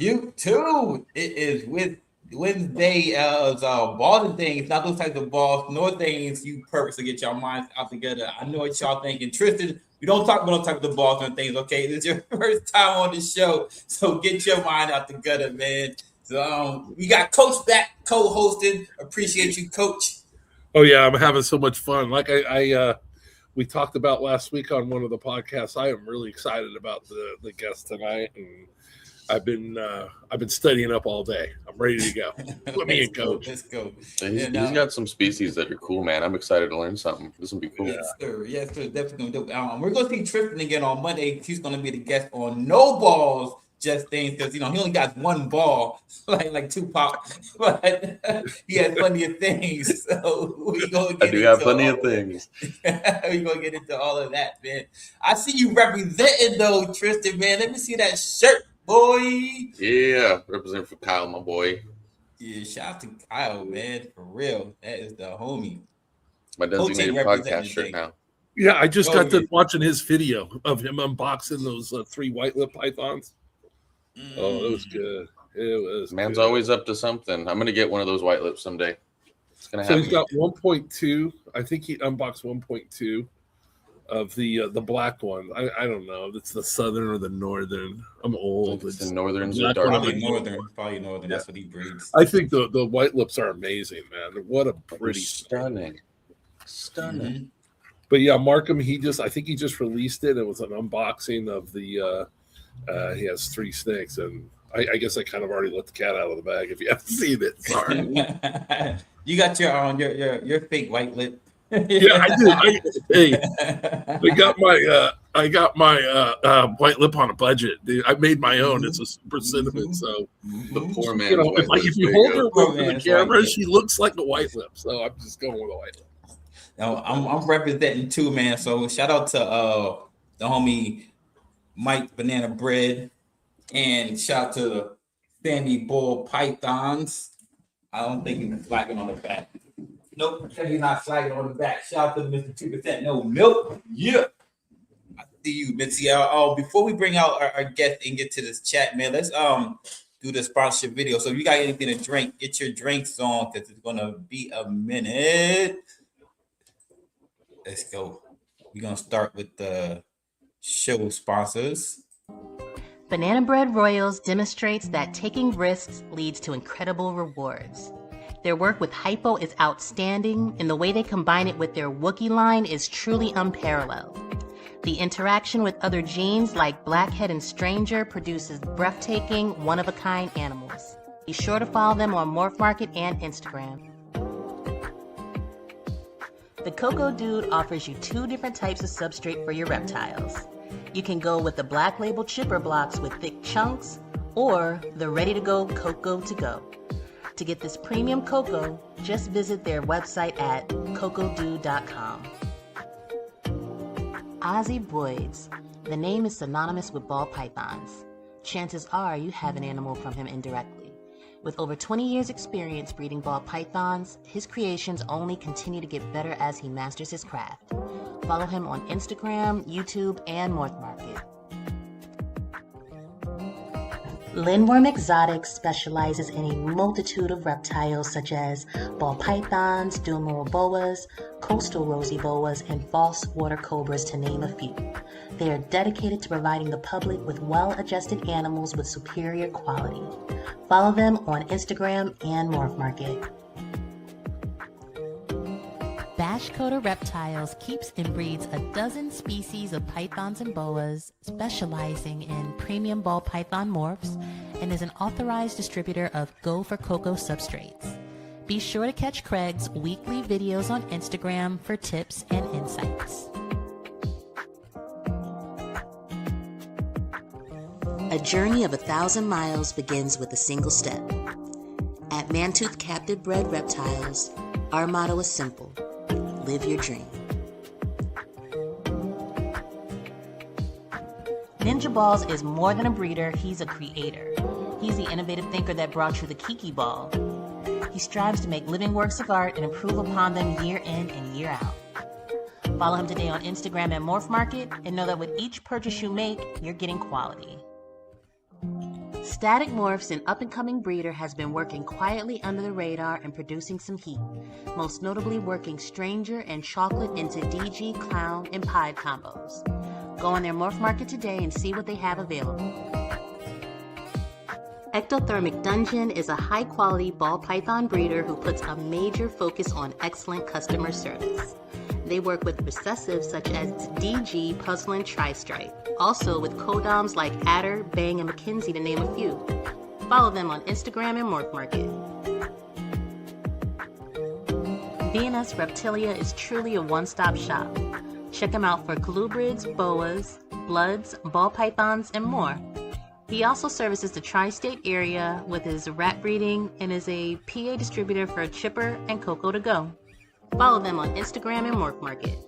You too. It is with Wednesday balls and things, not those types of balls, nor things you purposely get your minds out together. I know what y'all thinking. Tristan, we don't talk about those types of balls and things, okay? This is your first time on the show, so get your mind out together, man. So we got Coach back co-hosting. Appreciate you, Coach. Oh yeah, I'm having so much fun. Like I we talked about last week on one of the podcasts. I am really excited about the guest tonight, and I've been studying up all day. I'm ready to go. Put me in, Coach. Let's go. He's got some species that are cool, man. I'm excited to learn something. This will be cool. Yes, sir. Yes, sir. Definitely gonna do. We're gonna see Tristan again on Monday. He's gonna be the guest on No Balls Just Things, because he only got one ball, like Tupac, but he has plenty of things. So we gonna get. I do have plenty of things. We gonna get into all of that, man. I see you representing though, Tristan, man. Let me see that shirt, boy. Yeah, represent for Kyle, my boy. Yeah, shout out to Kyle, man. For real, that is the homie. My designated podcast shirt now. Yeah, I just got done watching his video of him unboxing those 3 white lip pythons. Oh, it was good. It was. Man's always up to something. I'm gonna get one of those white lips someday. It's gonna happen. So he's got 1.2. I think he unboxed 1.2 of the black one. I don't know if it's the southern or the northern. I'm old. It's the northern. Probably northern. That's what he breeds. I think the white lips are amazing, man. What a pretty stunning. Mm-hmm. But yeah, Markham. I think he just released it. It was an unboxing of the. He has 3 snakes, and I guess I kind of already let the cat out of the bag. If you haven't seen it, sorry. You got your fake white lip. Yeah, I do. I got my white lip on a budget. Dude, I made my own. It's a super cinnamon. So the poor man. If you hold her up to the camera, she looks like a white lip. So I'm just going with a white lip. No, I'm representing too, man. So shout out to the homie Mike Banana Bread, and shout out to Sandy Bull Pythons. I don't think he's flagging on the back. Nope, he's not flagging on the back. Shout out to Mr. 2% No Milk. Yeah. I see you, Mitzi. Before we bring out our guest and get to this chat, man, let's do the sponsorship video. So if you got anything to drink, get your drinks on, because it's gonna be a minute. Let's go. We're gonna start with the show sponsors. Banana Bread Royals demonstrates that taking risks leads to incredible rewards. Their work with Hypo is outstanding, and the way they combine it with their Wookiee line is truly unparalleled. The interaction with other genes like Blackhead and Stranger produces breathtaking, one-of-a-kind animals. Be sure to follow them on Morph Market and Instagram. The Cocoa Dude offers you 2 different types of substrate for your reptiles. You can go with the Black Label chipper blocks with thick chunks, or the ready-to-go Cocoa to go. To get this premium cocoa, just visit their website at cocodude.com. Ozzy Boyds. The name is synonymous with ball pythons. Chances are you have an animal from him indirectly. With over 20 years experience breeding ball pythons, his creations only continue to get better as he masters his craft. Follow him on Instagram, YouTube, and Morph Market. Lindworm Exotics specializes in a multitude of reptiles such as ball pythons, duemoral boas, coastal rosy boas, and false water cobras, to name a few. They are dedicated to providing the public with well-adjusted animals with superior quality. Follow them on Instagram and Morph Market. Bashcoda Reptiles keeps and breeds a dozen species of pythons and boas, specializing in premium ball python morphs, and is an authorized distributor of Go for Cocoa substrates. Be sure to catch Craig's weekly videos on Instagram for tips and insights. A journey of 1,000 miles begins with a single step. At Mantooth Captive Bred Reptiles, our motto is simple: live your dream. Ninja Balls is more than a breeder, he's a creator. He's the innovative thinker that brought you the Kiki Ball. He strives to make living works of art and improve upon them year in and year out. Follow him today on Instagram at Morph Market, and know that with each purchase you make, you're getting quality. Static Morph's an up-and-coming breeder has been working quietly under the radar and producing some heat, most notably working Stranger and Chocolate into DG, Clown, and Pied combos. Go on their Morph Market today and see what they have available. Ectothermic Dungeon is a high-quality ball python breeder who puts a major focus on excellent customer service. They work with recessives such as DG, Puzzle, and Tri-Stripe. Also with codoms like Adder, Bang, and McKinsey to name a few. Follow them on Instagram and Morph Market. B&S Reptilia is truly a one-stop shop. Check him out for colubrids, boas, bloods, ball pythons, and more. He also services the tri-state area with his rat breeding and is a PA distributor for Chipper and Coco to Go. Follow them on Instagram and Morph Market.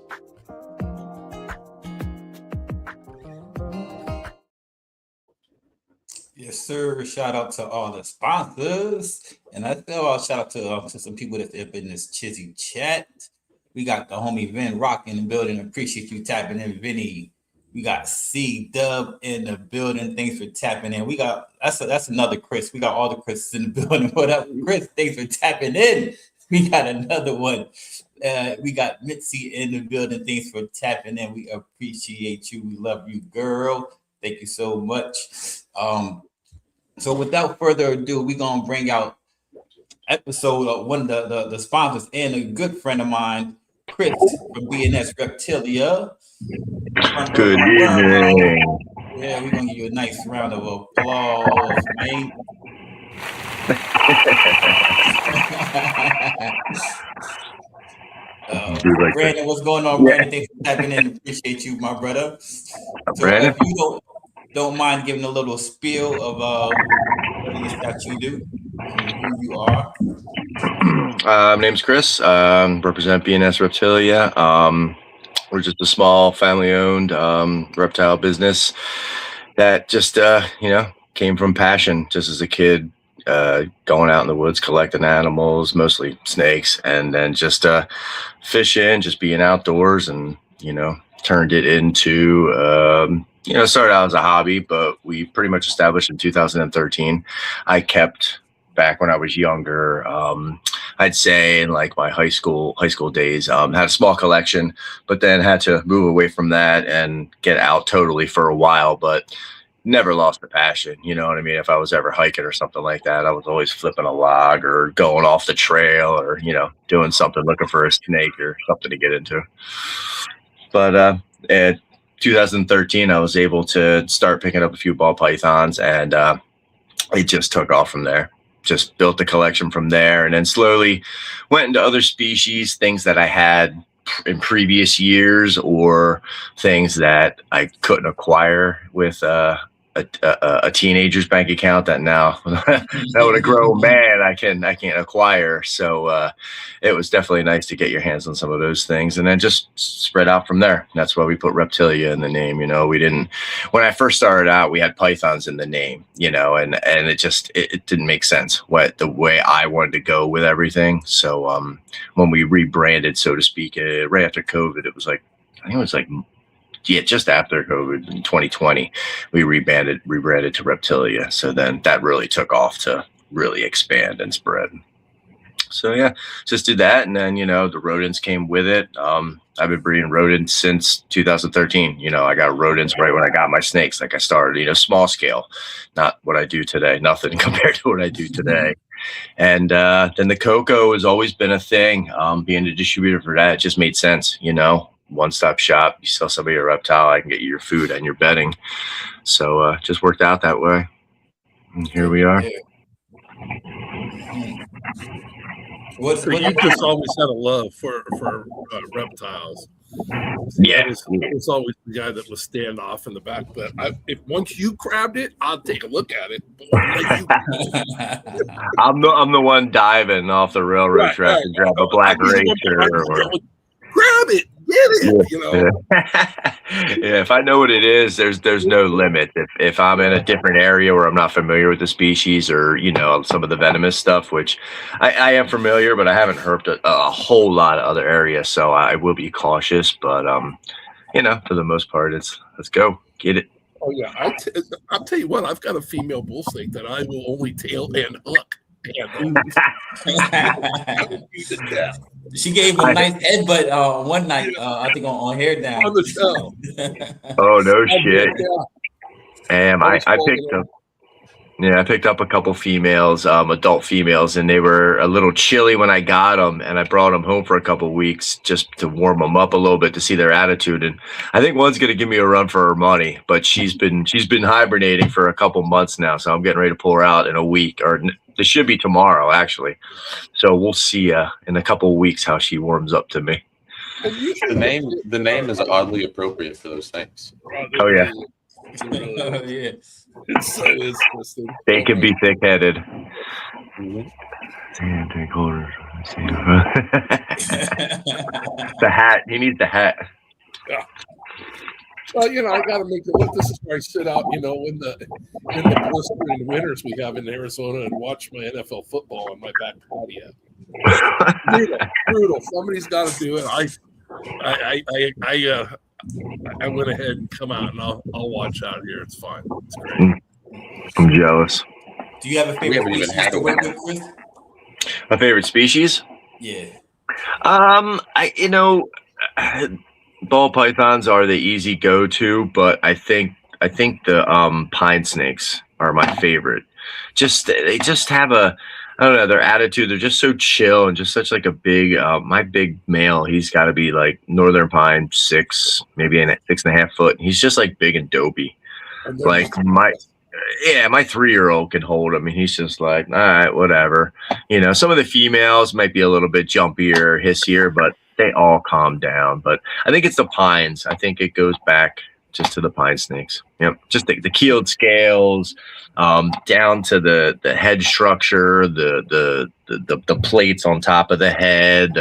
Yes, sir. Shout out to all the sponsors. And I still shout out to some people that's up in this Chizzy chat. We got the homie Vin Rock in the building. Appreciate you tapping in, Vinny. We got C Dub in the building. Thanks for tapping in. We got that's another Chris. We got all the Chris in the building. What up, Chris? Thanks for tapping in. We got another one. We got Mitzi in the building. Thanks for tapping in. We appreciate you. We love you, girl. Thank you so much. So without further ado, we're gonna bring out episode of one of the sponsors and a good friend of mine, Chris from B&S Reptilia. Good evening. Yeah, we're gonna give you a nice round of applause, man. Brandon, what's going on, Brandon? Thanks for tapping in. Appreciate you, my brother. So Brandon? if you don't mind giving a little spiel of what it is that you do and who you are. My name's Chris. Represent B&S Reptilia. We're just a small family-owned reptile business that just came from passion. Just as a kid, going out in the woods collecting animals, mostly snakes, and then just fishing, just being outdoors, and turned it into started out as a hobby, but we pretty much established in 2013. I kept back when I was younger. I'd say in like my high school days, had a small collection, but then had to move away from that and get out totally for a while, but never lost the passion. You know what I mean? If I was ever hiking or something like that, I was always flipping a log or going off the trail or, doing something, looking for a snake or something to get into. But in 2013, I was able to start picking up a few ball pythons, and it just took off from there. Just built the collection from there, and then slowly went into other species, things that I had in previous years or things that I couldn't acquire with a teenager's bank account that now that with a grown man I can't acquire. So it was definitely nice to get your hands on some of those things, and then just spread out from there. That's why we put Reptilia in the name. We didn't, when I first started out, we had pythons in the name, and it didn't make sense the way I wanted to go with everything. So when we rebranded, so to speak, right after COVID, it was like, I think it was like, just after COVID in 2020, we rebranded to Reptilia. So then that really took off to really expand and spread. So yeah, just did that. And then, the rodents came with it. I've been breeding rodents since 2013. I got rodents right when I got my snakes. Like I started, small scale, not what I do today, nothing compared to what I do today. And then the Coco has always been a thing. Being a distributor for that, it just made sense, one-stop shop. You sell somebody a reptile, I can get you your food and your bedding. So just worked out that way. And here we are. So you just always had a love for reptiles. Yeah. It's always the guy that was stand off in the back. But if once you grabbed it, I'll take a look at it. I'm the one diving off the railroad track and grab a black racer. Grab it, get it. Yeah, if I know what it is, there's no limit. If I'm in a different area where I'm not familiar with the species or some of the venomous stuff, which I am familiar, but I haven't herped a whole lot of other areas, so I will be cautious. But for the most part, let's go get it. Oh yeah, I'll tell you what. I've got a female bull snake that I will only tail and hook. To death. She gave a nice headbutt one night. I think on Hair Down. On the show. Oh no shit! Yeah. I picked up. Yeah, I picked up a couple females, adult females, and they were a little chilly when I got them, and I brought them home for a couple of weeks just to warm them up a little bit to see their attitude. And I think one's going to give me a run for her money, but she's been hibernating for a couple months now, so I'm getting ready to pull her out in a week, or this should be tomorrow actually. So we'll see in a couple of weeks how she warms up to me. The name is oddly appropriate for those things. Oh yeah. Yeah. It's so interesting. They can be thick-headed. Mhm. The hat. He needs the hat. Yeah. Well, I got to make it. This is where I sit out, in the blistering winters we have in Arizona and watch my NFL football on my back patio. Brutal. Somebody's got to do it. I went ahead and come out and I'll watch out here. It's fine. It's great. I'm jealous. Do you have a favorite We haven't even species had to a work winner. with, Chris? My favorite species? Yeah. Ball pythons are the easy go-to, but I think the pine snakes are my favorite. They just have I don't know, their attitude. They're just so chill and just such like a big. My big male, he's got to be like northern pine, 6, maybe 6.5 foot. He's just like big and dopey. Like my 3-year-old can hold him, and he's just like, all right, whatever. Some of the females might be a little bit jumpier, hissier, but they all calm down. But I think it's the pines. I think it goes back just to the pine snakes. Yep, just the keeled scales, down to the head structure, the plates on top of the head,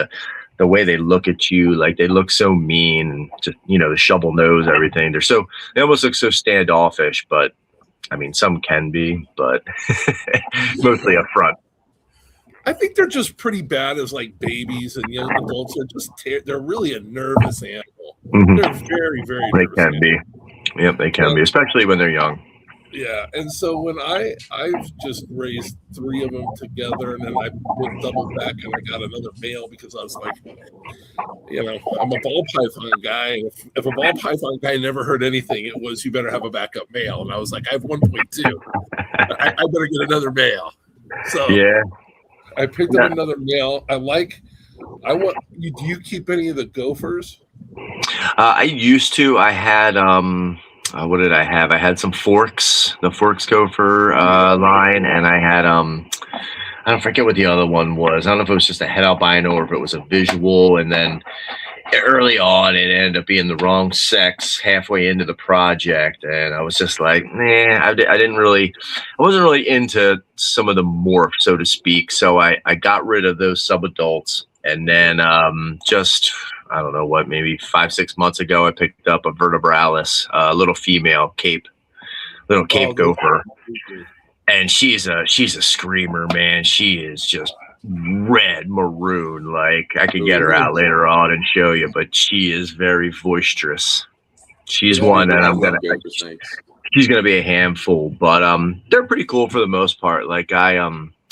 the way they look at you, like they look so mean, and just the shovel nose, everything. They almost look so standoffish, but I mean, some can be, but mostly up front. I think they're just pretty bad as like babies and young adults. They're really a nervous animal. Mhm. They're very, very They nervous can be. Yep, they can be, especially when they're young. Yeah, and so when I've just raised 3 of them together, and then I went double back and I got another male because I was like, I'm a ball python guy. If a ball python guy never heard anything, it was you better have a backup male. And I was like, I have 1.2. I better get another male. So Yeah. I picked up another male. Do you keep any of the gophers? I used to. I had what did I have? I had some forks, the forks gopher line, and I had I don't forget what the other one was. I don't know if it was just a head albino or if it was a visual. And then early on, it ended up being the wrong sex halfway into the project, and I was just like, I wasn't really into some of the morph, so to speak. So I got rid of those subadults, and then just I don't know what, maybe 5-6 months ago, I picked up a vertebralis, a little female Cape gopher. And she's a screamer, man. She is just red maroon. Like I could get her out later on and show you, but she is very boisterous. She's one that she's gonna be a handful, but they're pretty cool for the most part. Like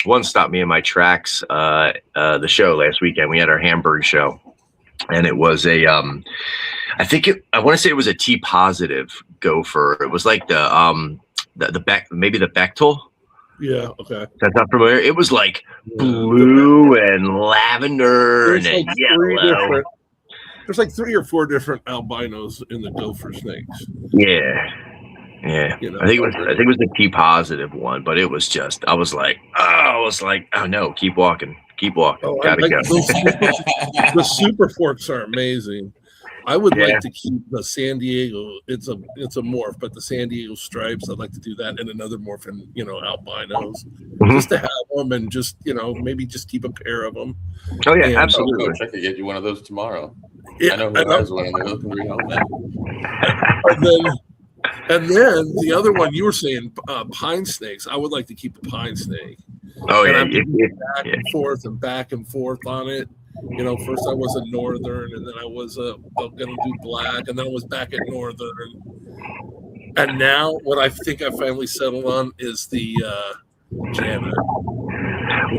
one stopped me in my tracks the show last weekend. We had our Hamburg show, and it was a I want to say it was a T positive gopher. It was like the maybe the Bechtel. Yeah, okay. That's not familiar. It was like blue and lavender and like yellow. There's like 3 or 4 different albinos in the gopher snakes. Yeah. I think it was the T positive one, but it was just I was like, oh no, keep walking. Oh, Gotta go. The super forks are amazing. I would like to keep the San Diego. It's a morph, but the San Diego stripes. I'd like to do that in another morph, and albinos, just to have them, and just maybe just keep a pair of them. Oh yeah, and, absolutely. I could get you one of those tomorrow. Yeah, I know who has one, and they're looking real now. And then the other one you were saying, pine snakes. I would like to keep a pine snake. Oh yeah, back and forth on it. First I was a northern, and then I was going to do black, and then I was back at northern. And now what I think I finally settled on is the Jana.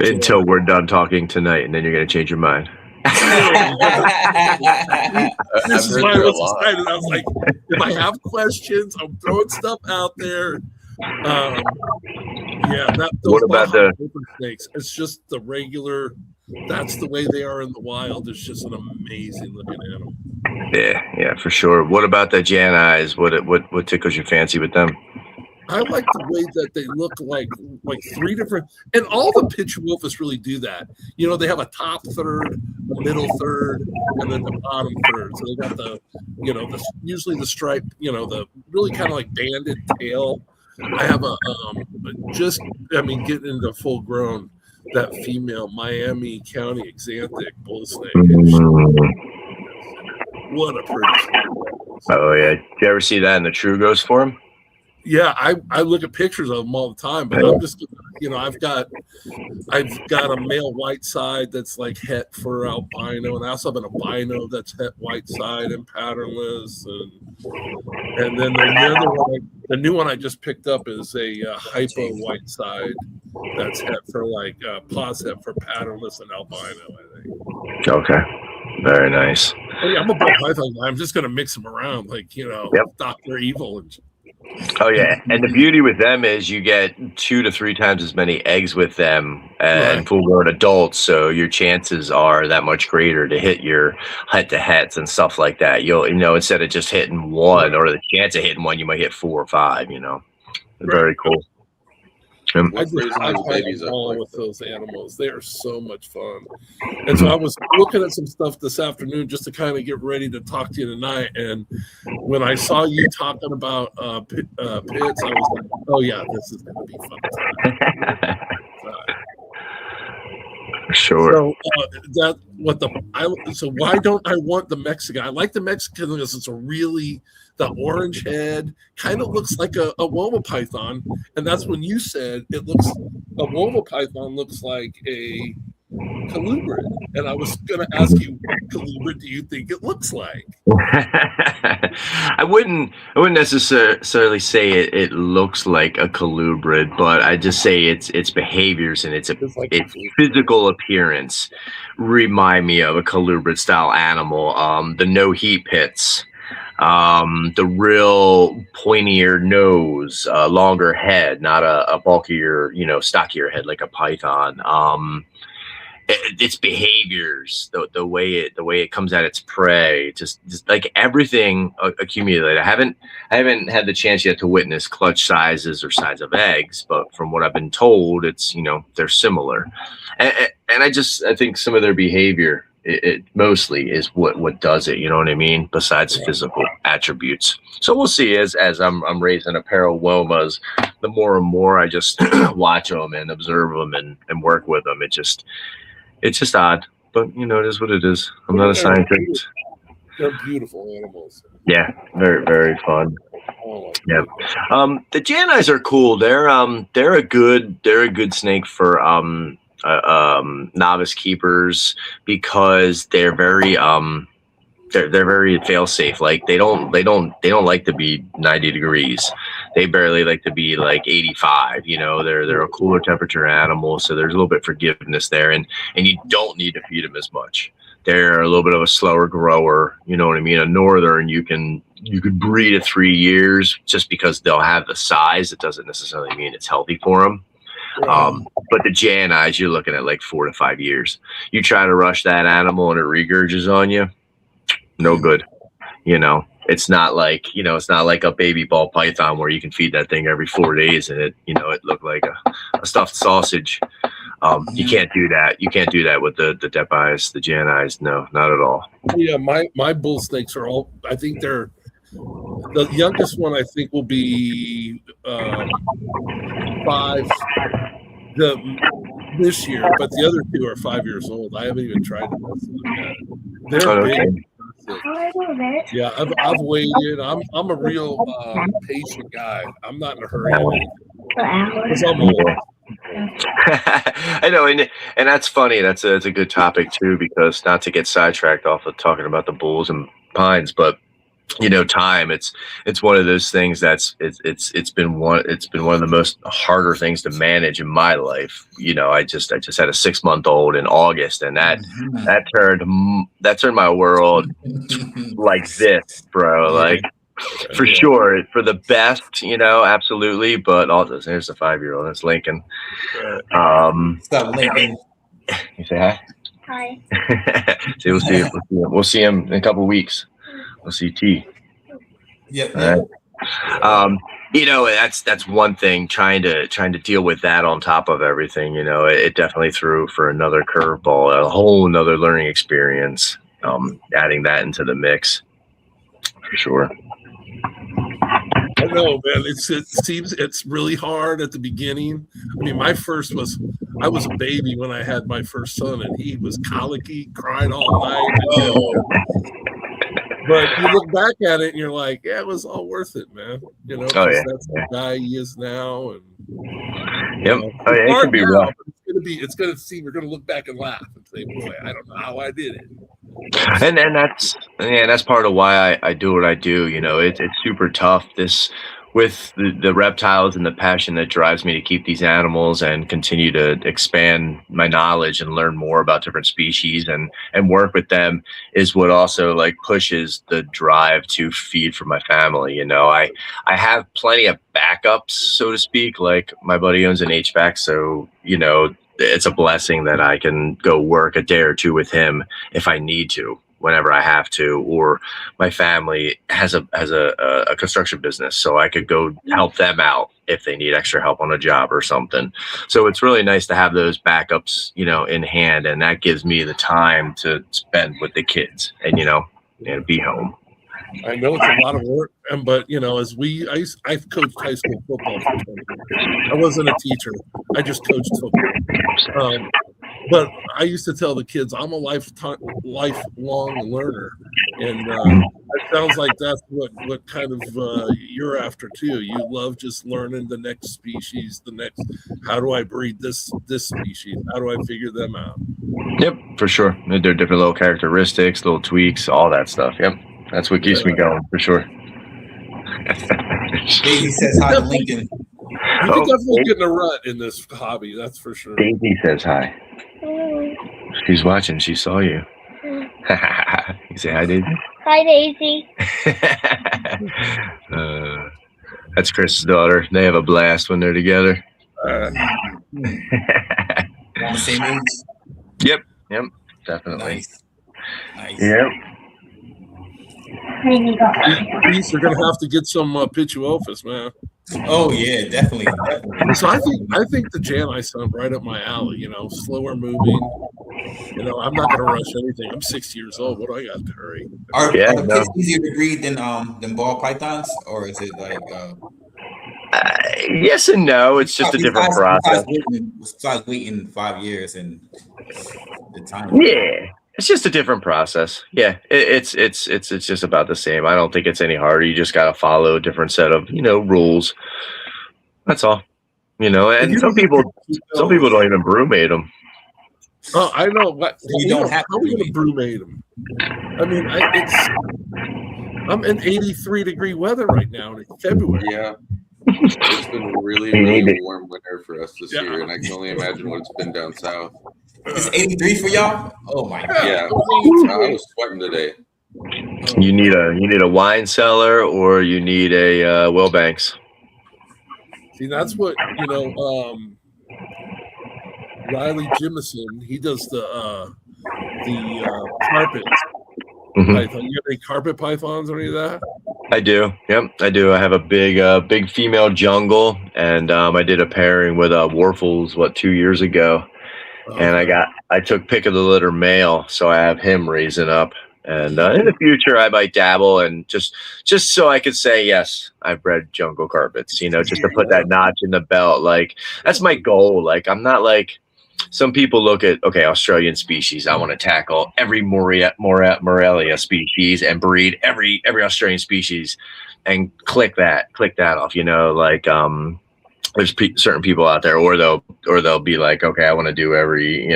Until we're done talking tonight, and then you're gonna change your mind. This I've is heard why I there a was lot. excited. I was like, if I have questions, I'm throwing stuff out there. What about Baja River snakes? It's just the regular. That's the way they are in the wild. It's just an amazing looking animal. Yeah, for sure. What about the Jan eyes? What tickles your fancy with them? I like the way that they look like three different, and all the picture wolfers really do that. You know, they have a top third, a middle third, and then the bottom third. So they got usually the stripe, the really kind of like banded tail. I have getting into full grown, that female Miami County Xanthic bull snake. What a pretty snake. Oh yeah. Did you ever see that in the True Ghost form? Yeah, I look at pictures of them all the time, but I'm just, I've got a male white side that's like het for albino, and I also have an albino that's het white side and patternless, and then the new one I just picked up is a hypo white side that's het for pos het for patternless and albino, I think. Okay, very nice. Oh, yeah, I'm a bull python guy. I'm just gonna mix them around, Dr. Evil and. Oh yeah, and the beauty with them is you get 2 to 3 times as many eggs with them and full-grown adults, so your chances are that much greater to hit your head-to-heads and stuff like that. You'll instead of just hitting one, or the chance of hitting one, you might hit 4 or 5. Very cool. I've had fun with those animals. They are so much fun. And so I was looking at some stuff this afternoon just to kind of get ready to talk to you tonight. And when I saw you talking about pits, I was like, oh yeah, this is going to be fun. Sure. So why don't I want the Mexican? I like the Mexican because it's the orange head kind of looks like a Woma python, and that's when you said a Woma python looks like a colubrid, and I was going to ask you, what colubrid do you think it looks like? I wouldn't necessarily say it looks like a colubrid, but I just say its behaviors and its physical appearance remind me of a colubrid style animal. The no heat pits, the real pointier nose, longer head, not a bulkier, stockier head like a python. Its behaviors, the way it comes at its prey, just like everything accumulated. I haven't had the chance yet to witness clutch sizes or size of eggs, but from what I've been told, it's they're similar, and I think some of their behavior it mostly is what does it. You know what I mean? Besides physical attributes. So we'll see as I'm raising a pair of Womas, the more and more I just watch them and observe them and work with them. It's just odd, but it is what it is. I'm not a scientist. They're beautiful animals. Yeah, very, very fun. Yeah. The Janais are cool. They're a good snake for novice keepers because they're very they're very fail safe. Like they don't like to be 90 degrees. They barely like to be like 85. They're a cooler temperature animal, so there's a little bit of forgiveness there, and you don't need to feed them as much. They're a little bit of a slower grower. You know what I mean? A northern you could breed at 3 years just because they'll have the size. It doesn't necessarily mean it's healthy for them. But the Janais, you're looking at like 4 to 5 years. You try to rush that animal and it regurges on you. No good. It's not like a baby ball python where you can feed that thing every 4 days and it looked like a stuffed sausage. You can't do that. You can't do that with the Depeyes, the Janais. No, not at all. Yeah, my bull snakes are all. I think they're the youngest one. I think will be 5 this year, but the other 2 are 5 years old. I haven't even tried to test them yet. They're big. Yeah, I've waited. I'm a real patient guy. I'm not in a hurry. Because I'm old. I know, and that's funny. That's a good topic too, because not to get sidetracked off of talking about the bulls and pines, but time. It's one of those things it's been one of the most harder things to manage in my life. I just had a 6-month-old in August, and that turned my world like this, bro. Yeah. Like, for sure, for the best, absolutely. But also, there's a 5-year-old. That's Lincoln. What's up, Lincoln? You say hi. Hi. See, we'll see him in a couple of weeks. We'll see T. Yep. All right. That's one thing. Trying to deal with that on top of everything. It definitely threw for another curveball, a whole another learning experience. Adding that into the mix, for sure. I know, man. It seems it's really hard at the beginning. I mean, I was a baby when I had my first son, and he was colicky, cried all night. But you look back at it and you're like, yeah, it was all worth it, man. That's the guy he is now. And it can be rough. We're gonna look back and laugh and say, boy, I don't know how I did it. And that's part of why I do what I do. It's super tough. This with the reptiles and the passion that drives me to keep these animals and continue to expand my knowledge and learn more about different species and work with them is what also like pushes the drive to feed for my family. I have plenty of backups, so to speak. Like, my buddy owns an HVAC, so it's a blessing that I can go work a day or two with him if I need to, whenever I have to, or my family has a construction business, so I could go help them out if they need extra help on a job or something. So it's really nice to have those backups, in hand, and that gives me the time to spend with the kids and be home. I know it's a lot of work, but I've coached high school football for 20 years. I wasn't a teacher; I just coached football. But I used to tell the kids I'm a lifelong learner, and it sounds like that's what kind of you're after too. You love just learning the next species, how do I breed this species? How do I figure them out? Yep, for sure. There are different little characteristics, little tweaks, all that stuff. Yep. That's what keeps me going, for sure. Daisy says hi to Lincoln. You can definitely get in a rut in this hobby, that's for sure. Daisy says hi. She's watching. She saw you. You say hi, Daisy? Hi, Daisy. That's Chris's daughter. They have a blast when they're together. On the same age? Yep, definitely. Nice. Yep. You're gonna have to get some Pituophis, man. Oh yeah, definitely. So I think the Janai sound right up my alley. Slower moving. I'm not gonna rush anything. I'm 60 years old. What do I got to hurry? Are the pits easier to breed than ball pythons, or is it like? Yes and no. It's just a different process. Besides waiting 5 years and the time. Yeah. It's just a different process. Yeah, it's just about the same. I don't think it's any harder. You just got to follow a different set of rules. That's all. And some people don't even brumate them. Oh, I know. What you don't have how are we gonna brumate them? I mean, I'm in 83-degree weather right now in February. Yeah. It's been a really warm winter for us this year, and I can only imagine what it's been down south. It's 83 for y'all? Oh my god. Yeah. I was sweating today. You need a wine cellar, or you need a Wilbanks. See, that's what Riley Jimison, he does the carpets. Mm-hmm. Python. You have any carpet pythons or any of that? I do. Yep, I do. I have a big female jungle, and I did a pairing with Warfels 2 years ago, and I took pick of the litter male, so I have him raising up. And in the future, I might dabble, and just so I could say yes, I've bred jungle carpets. Just to put that notch in the belt. Like, that's my goal. Like, I'm not like some people look at, Australian species. I want to tackle every Morelia species and breed every Australian species and click that off. There's certain people out there, or they'll be like, okay, I want to do every,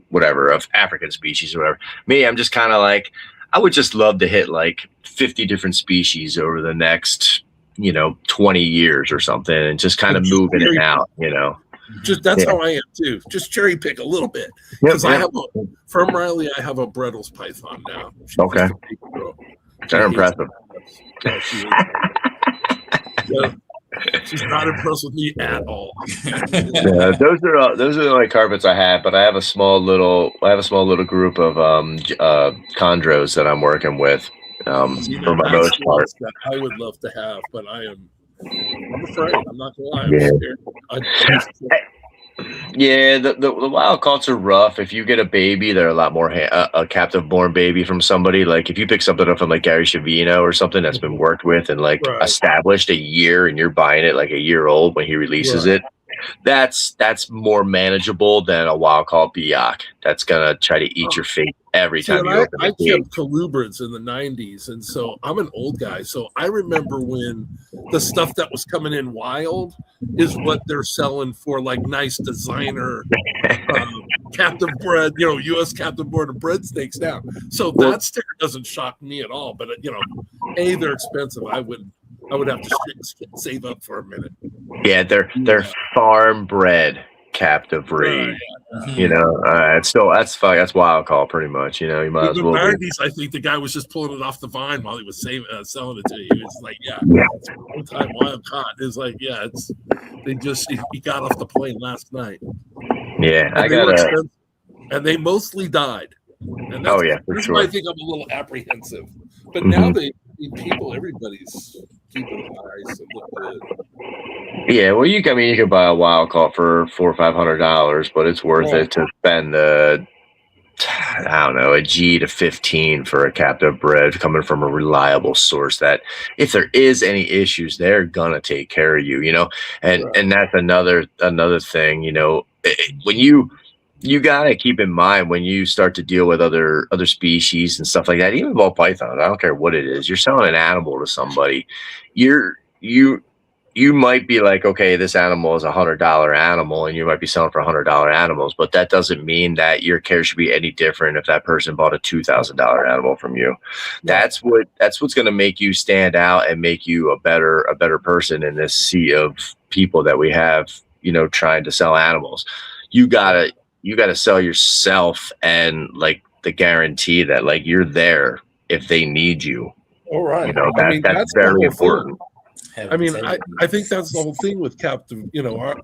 whatever of African species or whatever. Me, I'm just kind of like, I would just love to hit like 50 different species over the next, 20 years or something, and just kind of moving it out, Just that's how I am too. Just cherry pick a little bit because I have from Riley. I have a Brettles python now. Okay, they're impressive. She's not impressed with me at all. Yeah, those are the only carpets I have, but I have a small little group of chondros that I'm working with for my most part. That I would love to have, but I'm afraid. I'm not gonna lie. I'm scared. Yeah, the wild caughts are rough. If you get a baby, they're a lot more a captive born baby from somebody. Like if you pick something up from like Gary Shavino or something that's been worked with and like established a year, and you're buying it like a year old when he releases it, that's more manageable than a wild caught biak that's gonna try to eat your face every time you open I the cage. kept colubrids in the 90s, and so I'm an old guy, so I remember when the stuff that was coming in wild is what they're selling for, like nice designer captive bred, U.S. captive border bred steaks now. So that sticker doesn't shock me at all, but they're expensive. I would have to save up for a minute. Yeah, they're farm bred captive breed. That's fine. That's wild call, pretty much. You might as well. In the 90s, I think the guy was just pulling it off the vine while he was selling it to you. It's like, it's one time wild caught. It's like, he got off the plane last night. Yeah, and they mostly died. And for sure. I think I'm a little apprehensive. But now everybody's keeping it nice and look good. Yeah, well, you can buy a wild caught for $400 or $500, but it's worth it to spend a G to 15 for a captive bred coming from a reliable source that if there is any issues, they're gonna take care of you, and that's another thing, when you gotta keep in mind when you start to deal with other species and stuff like that, even ball pythons, I don't care what it is, you're selling an animal to somebody, you might be like, okay, this animal is $100 animal, and you might be selling for $100 animals, but that doesn't mean that your care should be any different if that person bought a $2,000 animal from you. That's what's going to make you stand out and make you a better person in this sea of people that we have, trying to sell animals. You gotta sell yourself and like the guarantee that like you're there if they need you. All right. That's very important. I think that's the whole thing with captive,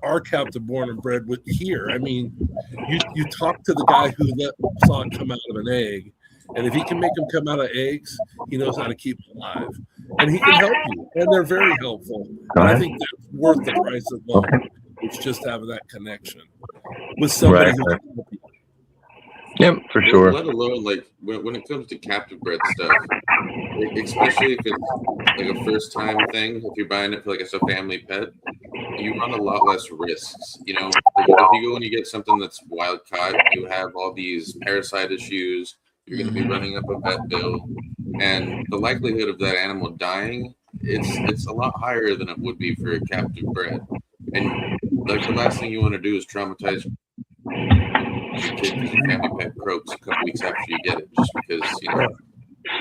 our captive born and bred with here. You talk to the guy who saw it come out of an egg, and if he can make them come out of eggs, he knows how to keep them alive, and he can help you, and they're very helpful. And I think that's worth the price of one. It's just having that connection with somebody who can help you. Yep, for sure. Let alone like when it comes to captive bred stuff, especially if it's like a first time thing, if you're buying it for like a family pet, you run a lot less risks. Like if you go and you get something that's wild caught, you have all these parasite issues. You're going to be running up a vet bill, and the likelihood of that animal dying, it's a lot higher than it would be for a captive bred. And like the last thing you want to do is traumatize your kid because your family pet croaks a couple weeks after you get it, just because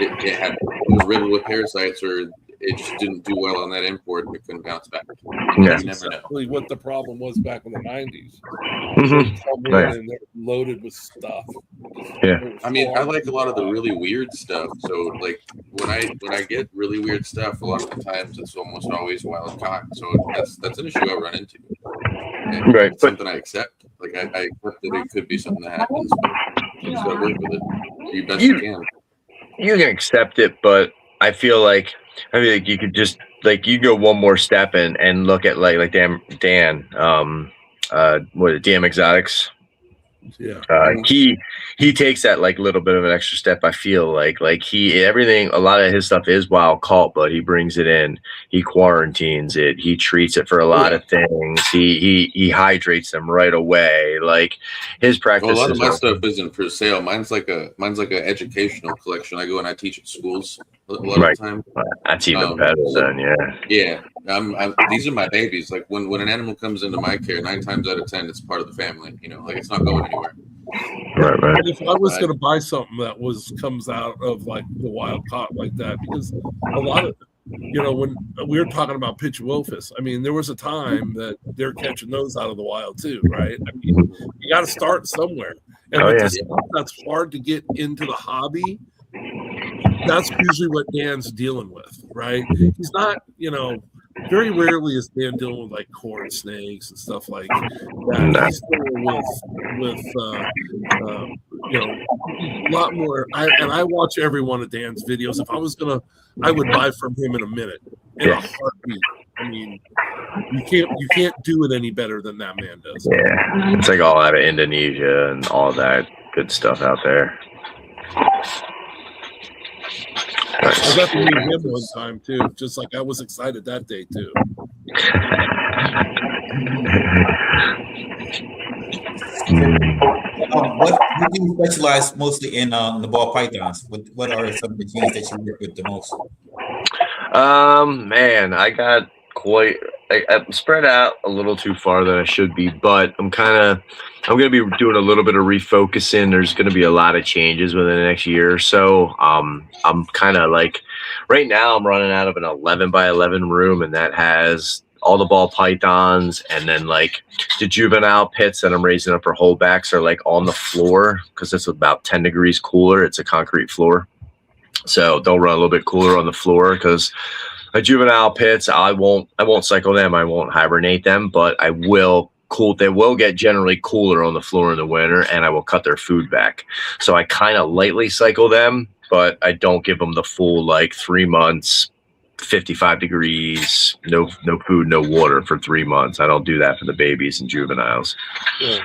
it was riddled with parasites, or it just didn't do well on that import and it couldn't bounce back. You never know. Exactly what the problem was back in the 90s. Right. And they're loaded with stuff. Yeah. I like a lot of the really weird stuff. So like when I get really weird stuff, a lot of the times it's almost always wild caught. So that's an issue I run into. And it's something I accept. Like I accept that it could be something that happens, but you just gotta work with it. Do your best you can. You can accept it, but I feel like you could just you go one more step and look at like Dan DM Exotics. Yeah. He takes that like little bit of an extra step. I feel like everything, a lot of his stuff is wild caught, but he brings it in, he quarantines it, he treats it for a lot of things. He hydrates them right away. Like his practice. A lot of my stuff isn't for sale. Mine's like a educational collection. I go and I teach at schools a lot of the time. That's even better then, yeah. These are my babies. Like when an animal comes into my care, 9 times out of 10, it's part of the family. Like it's not going anywhere. Right. And if I was going to buy something that comes out of like the wild caught like that, because a lot of, when we were talking about Pitchwilfus, I mean, there was a time that they're catching those out of the wild too, right? I mean, you got to start somewhere. And with the stuff that's hard to get into the hobby, that's usually what Dan's dealing with, right? He's not, very rarely is Dan dealing with like corn snakes and stuff like that. He's dealing with a lot more. I watch every one of Dan's videos. If I was I would buy from him in a minute, in a heartbeat. I mean, you can't do it any better than that man does. Yeah, it's like all out of Indonesia and all that good stuff out there. I got to meet him one time too. Just like I was excited that day too. What do you specialize mostly in the ball pythons? What are some of the genes that you work with the most? Man, I got I'm spread out a little too far than I should be, but I'm going to be doing a little bit of refocusing. There's going to be a lot of changes within the next year or so. I'm kind of like, right now I'm running out of an 11 by 11 room, and that has all the ball pythons, and then like the juvenile pits that I'm raising up for holdbacks are like on the floor, because it's about 10 degrees cooler. It's a concrete floor. So they'll run a little bit cooler on the floor, because my juvenile pits, I won't cycle them. I won't hibernate them, but I will they will get generally cooler on the floor in the winter, and I will cut their food back. So I kind of lightly cycle them, but I don't give them the full like 3 months, 55 degrees, no food, no water for 3 months. I don't do that for the babies and juveniles. Yeah.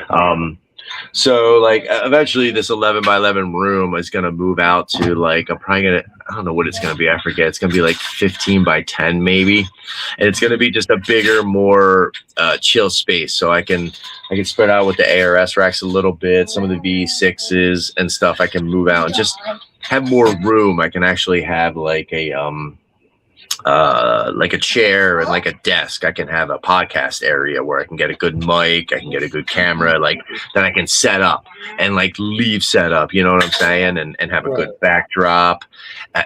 So like eventually this 11 by 11 room is going to move out to like, I don't know what it's going to be. I forget. It's going to be like 15 by 10 maybe. And it's going to be just a bigger, more chill space. So I can spread out with the ARS racks a little bit, some of the V6s and stuff. I can move out and just have more room. I can actually have like a chair and like a desk. I can have a podcast area where I can get a good mic, I can get a good camera, like then I can set up and like leave set up, you know what I'm saying? And have a good backdrop.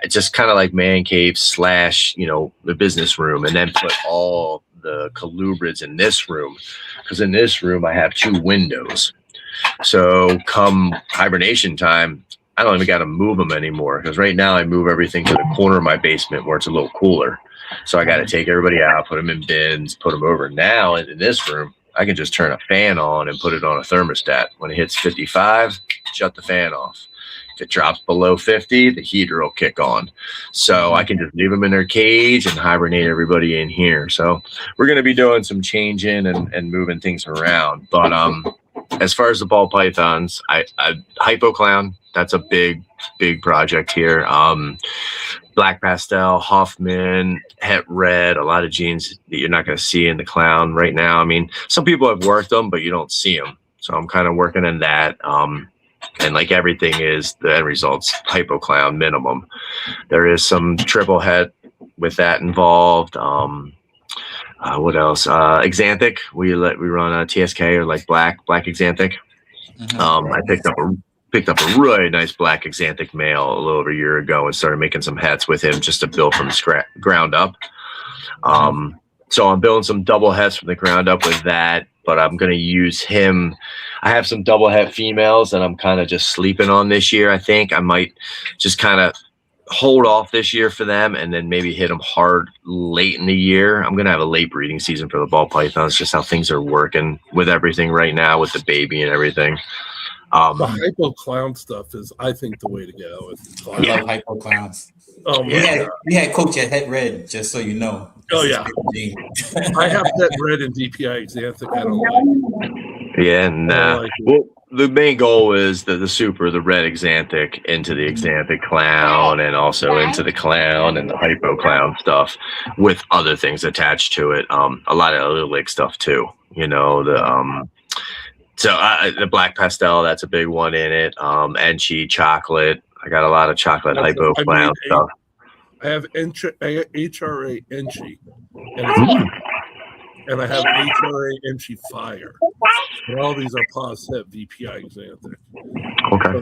Just kind of like man cave / the business room, and then put all the colubrids in this room, because in this room I have 2 windows. So come hibernation time, I don't even got to move them anymore, because right now I move everything to the corner of my basement where it's a little cooler. So I got to take everybody out, put them in bins, put them over. Now in this room, I can just turn a fan on and put it on a thermostat. When it hits 55, shut the fan off. If it drops below 50, the heater will kick on. So I can just leave them in their cage and hibernate everybody in here. So we're going to be doing some changing and moving things around. But as far as the ball pythons, I hypo clown. That's a big project here. Black pastel, Hoffman, het red, a lot of genes that you're not going to see in the clown right now. I mean, some people have worked them, but you don't see them. So I'm kind of working on that. And like everything is, the end result's hypo clown minimum. There is some triple het with that involved. What else? Xanthic. We run a TSK or like black Xanthic. I picked up a really nice black Xanthic male a little over a year ago and started making some hets with him just to build from ground up. So I'm building some double hets from the ground up with that, but I'm going to use him. I have some double het females that I'm kind of just sleeping on this year. I think I might just kind of hold off this year for them and then maybe hit them hard late in the year. I'm going to have a late breeding season for the ball pythons, just how things are working with everything right now with the baby and everything. The hypo clown stuff is, I think, the way to go. I love hypo clowns. Oh, we had Coach at Het Red, just so you know. Oh, yeah. I have Het Red and DPI Xanthic. I don't like. Yeah, nah. Well, the main goal is the red Xanthic into the Xanthic clown, and also into the clown and the hypo clown stuff with other things attached to it. A lot of other lick stuff too. The black pastel, that's a big one in it. Enchi chocolate. I got a lot of chocolate hypo clown stuff. I have HRA Enchi. And and I have HRA Enchi Fire. And all these are pause set VPI Xanthic. Okay. So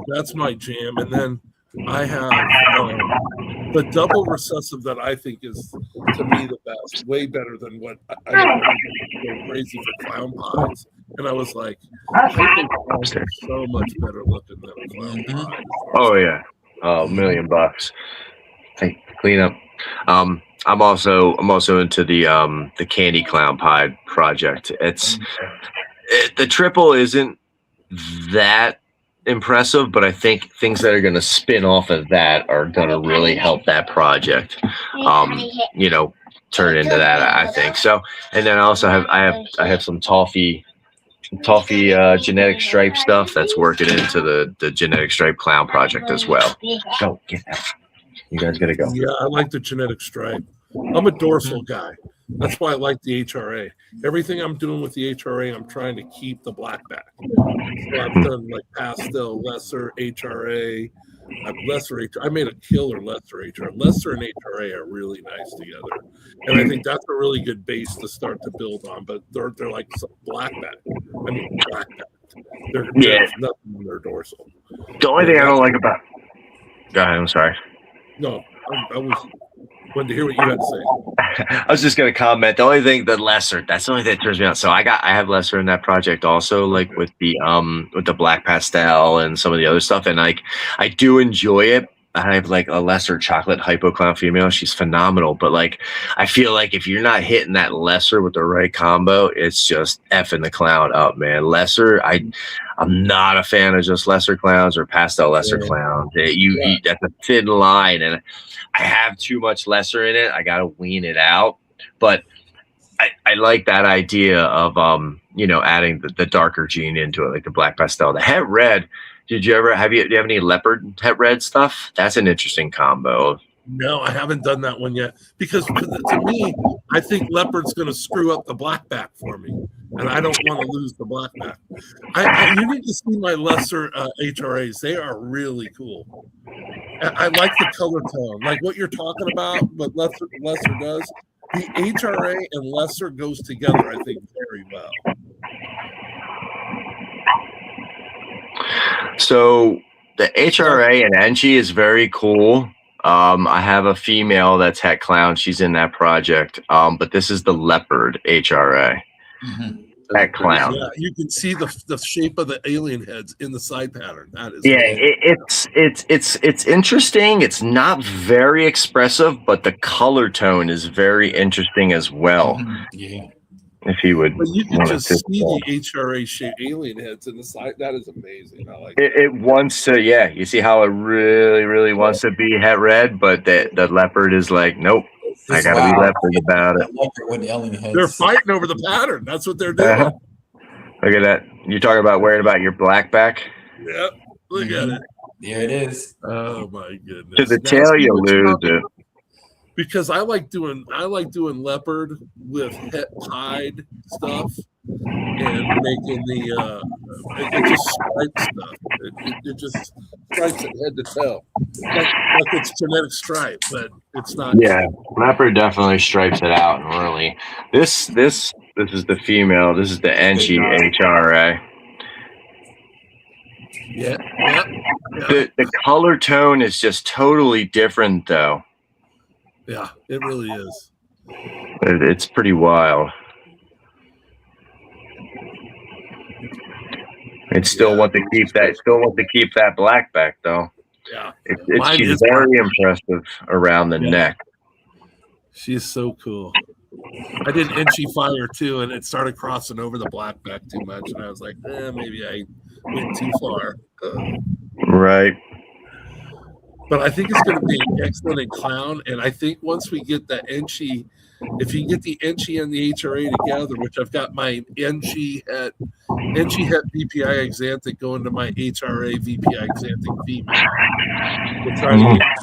that's my jam. And then I have the double recessive that I think is, to me, the best, way better than what I go crazy for clown pies. And I was like, hypo clowns are so much better looking than a clown pie. Oh yeah, $1 million. Hey, clean up. I'm also into the candy clown pie project. The triple isn't that impressive, but I think things that are going to spin off of that are going to really help that project. Turn into that. I think so. And then I also have some toffee genetic stripe stuff that's working into the genetic stripe clown project as well. Go get out. You guys gotta go. Yeah, I like the genetic stripe. I'm a dorsal guy. That's why I like the HRA. Everything I'm doing with the HRA, I'm trying to keep the black back. So I've done like pastel, lesser HRA. I made a killer lesser HRA. Lesser and HRA are really nice together, and I think that's a really good base to start to build on. But they're like black back. I mean black back. They're nothing on their dorsal. The only thing I don't like about. Go ahead. I'm sorry. No, I wanted to hear what you had to say. I was just gonna comment. The only thing, the lesser, that's the only thing that turns me out. So I have lesser in that project also, like with the black pastel and some of the other stuff, and like I do enjoy it. I have like a lesser chocolate hypo clown female. She's phenomenal, but like I feel like if you're not hitting that lesser with the right combo, it's just effing the clown up, man. Lesser, I'm not a fan of just lesser clowns or pastel lesser clowns. That's a thin line, and I have too much lesser in it. I gotta wean it out, but I like that idea of adding the darker gene into it, like the black pastel, the het red. Do you have any leopard het red stuff? That's an interesting combo. No, I haven't done that one yet because to me, I think leopard's going to screw up the black back for me, and I don't want to lose the black back. You need to see my lesser HRAs; they are really cool. I like the color tone, like what you're talking about. What lesser does, the HRA and lesser goes together, I think, very well. So the HRA and Enchi is very cool. I have a female that's het clown. She's in that project. But this is the leopard HRA. Mm-hmm. Het clown. Yeah, you can see the shape of the alien heads in the side pattern. That is it's interesting. It's not very expressive, but the color tone is very interesting as well. Mm-hmm. Yeah. If he would, but you can just see the HRA shaped alien heads in the side. That is amazing. I like it. It wants to, yeah. You see how it really, really wants to be het red, but the leopard is like, nope. I gotta be leopard about it. With the alien heads. They're fighting over the pattern. That's what they're doing. Look at that. You're talking about worrying about your black back. Yep. Look at it. There it is. Oh my goodness. To the tail, you lose it. Because I like doing leopard with het tied stuff and making it just stripes stuff. It just stripes it head to toe, like it's genetic stripe, but it's not. Yeah, leopard definitely stripes it out and really. This is the female. This is the Enchi HRA. Yeah. The color tone is just totally different, though. Yeah, it really is. It's pretty wild. It still want to keep that. Still want to keep that black back, though. Yeah, she's very impressive around the neck. She's so cool. I did Enchi Fire too, and it started crossing over the black back too much, and I was like, maybe I went too far. Right. But I think it's going to be excellent in clown, and I think once we get the Enchi, if you get the Enchi and the HRA together, which I've got my Enchi het VPI Xanthic going to my HRA VPI Xanthic female. We're trying to get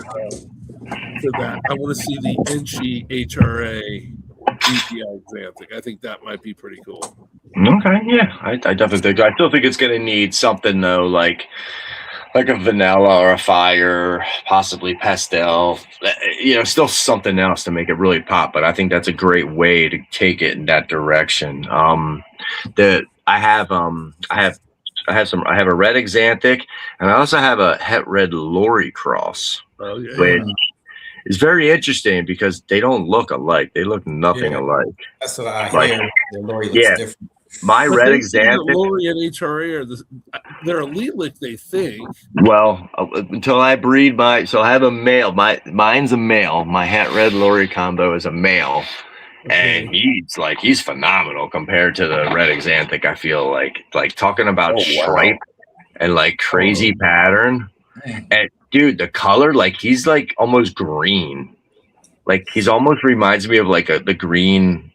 for that. I want to see the Enchi HRA VPI Xanthic. I think that might be pretty cool. Okay, yeah, I definitely think. I still think it's going to need something though, like like a vanilla or a fire, possibly pastel, still something else to make it really pop. But I think that's a great way to take it in that direction. I have a red Xanthic, and I also have a het red Lori cross. Oh yeah. Which is very interesting because they don't look alike. They look nothing alike. That's what I Like, hear. The Lori looks different. My But red they say that Xanthic. Lori and HRA are they're elite, like they think. Well, until I breed so I have a male. Mine's a male. My het red Lori combo is a male, and he's phenomenal compared to the red Xanthic. I feel like talking about stripe and like crazy pattern, and dude, the color, like he's like almost green, like he's almost reminds me of like the green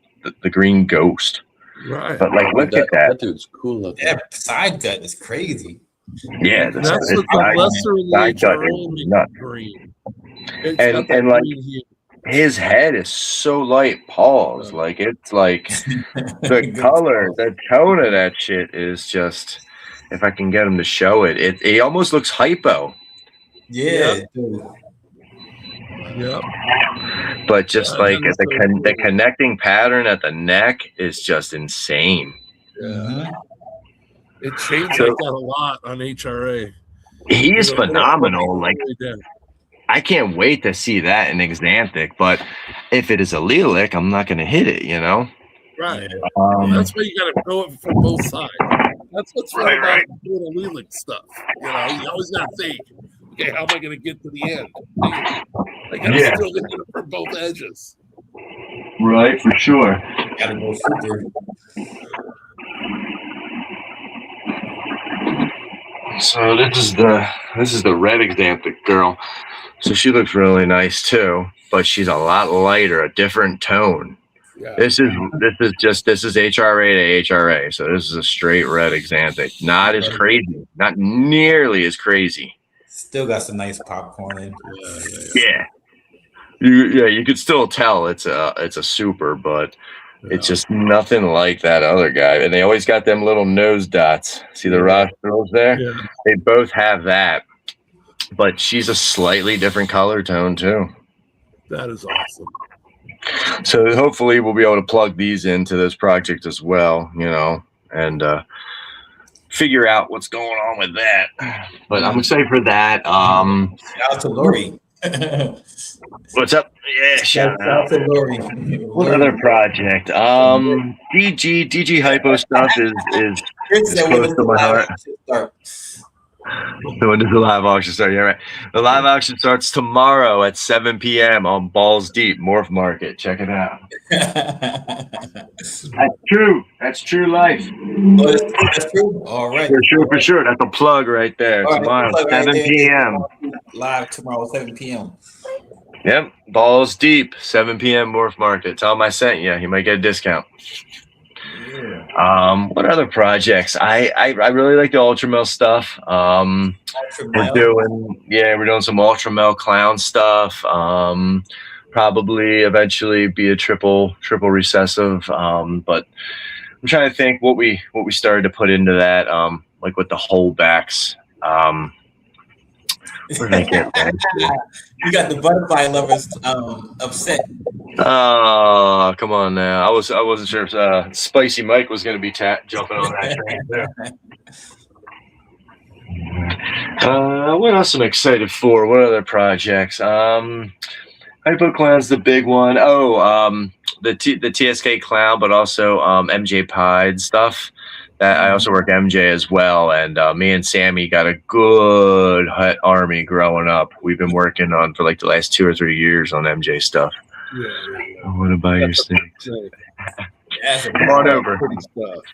ghost. Right. But like, look at that. That dude's cool looking. Yeah, side cut is crazy. Yeah, That's what the lesser in the HRA makes green. And like his head is so light paws, like it's like the color, the tone of that shit is just. If I can get him to show it almost looks hypo. Yeah. Yep. But just like the connecting pattern at the neck is just insane. Yeah. It changed like that a lot on HRA. He is phenomenal. Like, I can't wait to see that in Xanthic. But if it is a Lilac, I'm not going to hit it, Right. That's why you got to go it from both sides. That's what's fun about doing a Lilac stuff. You always got to think, okay, how am I going to get to the end? I got to still hit it from both edges. Right, for sure. Gotta go super. So this is the red Xanthic girl. So she looks really nice too, but she's a lot lighter, a different tone. Yeah. This is HRA to HRA, so this is a straight red Xanthic. Not as crazy, not nearly as crazy. Still got some nice popcorn in. Yeah. You could still tell it's a super, but it's just nothing like that other guy. And they always got them little nose dots. See the rostrils there? Yeah. They both have that, but she's a slightly different color tone too. That is awesome. So hopefully we'll be able to plug these into this project as well, and figure out what's going on with that. But I'm excited for that. Shout out to Lori. What's up? Yeah, shout out to Lori. What other project? DG Hypo stuff is close to my heart. So when does the live auction start? Yeah, right. The live auction starts tomorrow at 7 p.m. on Balls Deep Morph Market. Check it out. That's true. That's true life. Oh, that's true. All right. For sure. That's a plug right there. All tomorrow, right, 7 p.m. Live tomorrow, 7 p.m. Yep. Balls Deep, 7 p.m. Morph Market. Tell them I sent you. You might get a discount. What other projects? I really like the Ultramel stuff. We're doing some Ultramel clown stuff. Probably eventually be a triple recessive. But I'm trying to think what we started to put into that. Like with the holdbacks. Where did I get that? You got the butterfly lovers upset. Oh, come on now. I wasn't sure if Spicy Mike was going to be jumping on that train there. What else am I excited for? What other projects? Hypo Clown's the big one. The TSK Clown, but also MJ Pied stuff. I also work MJ as well, and me and Sammy got a good hut army growing up. We've been working on for like the last 2 or 3 years on MJ stuff. I want to buy your snakes. Come on over.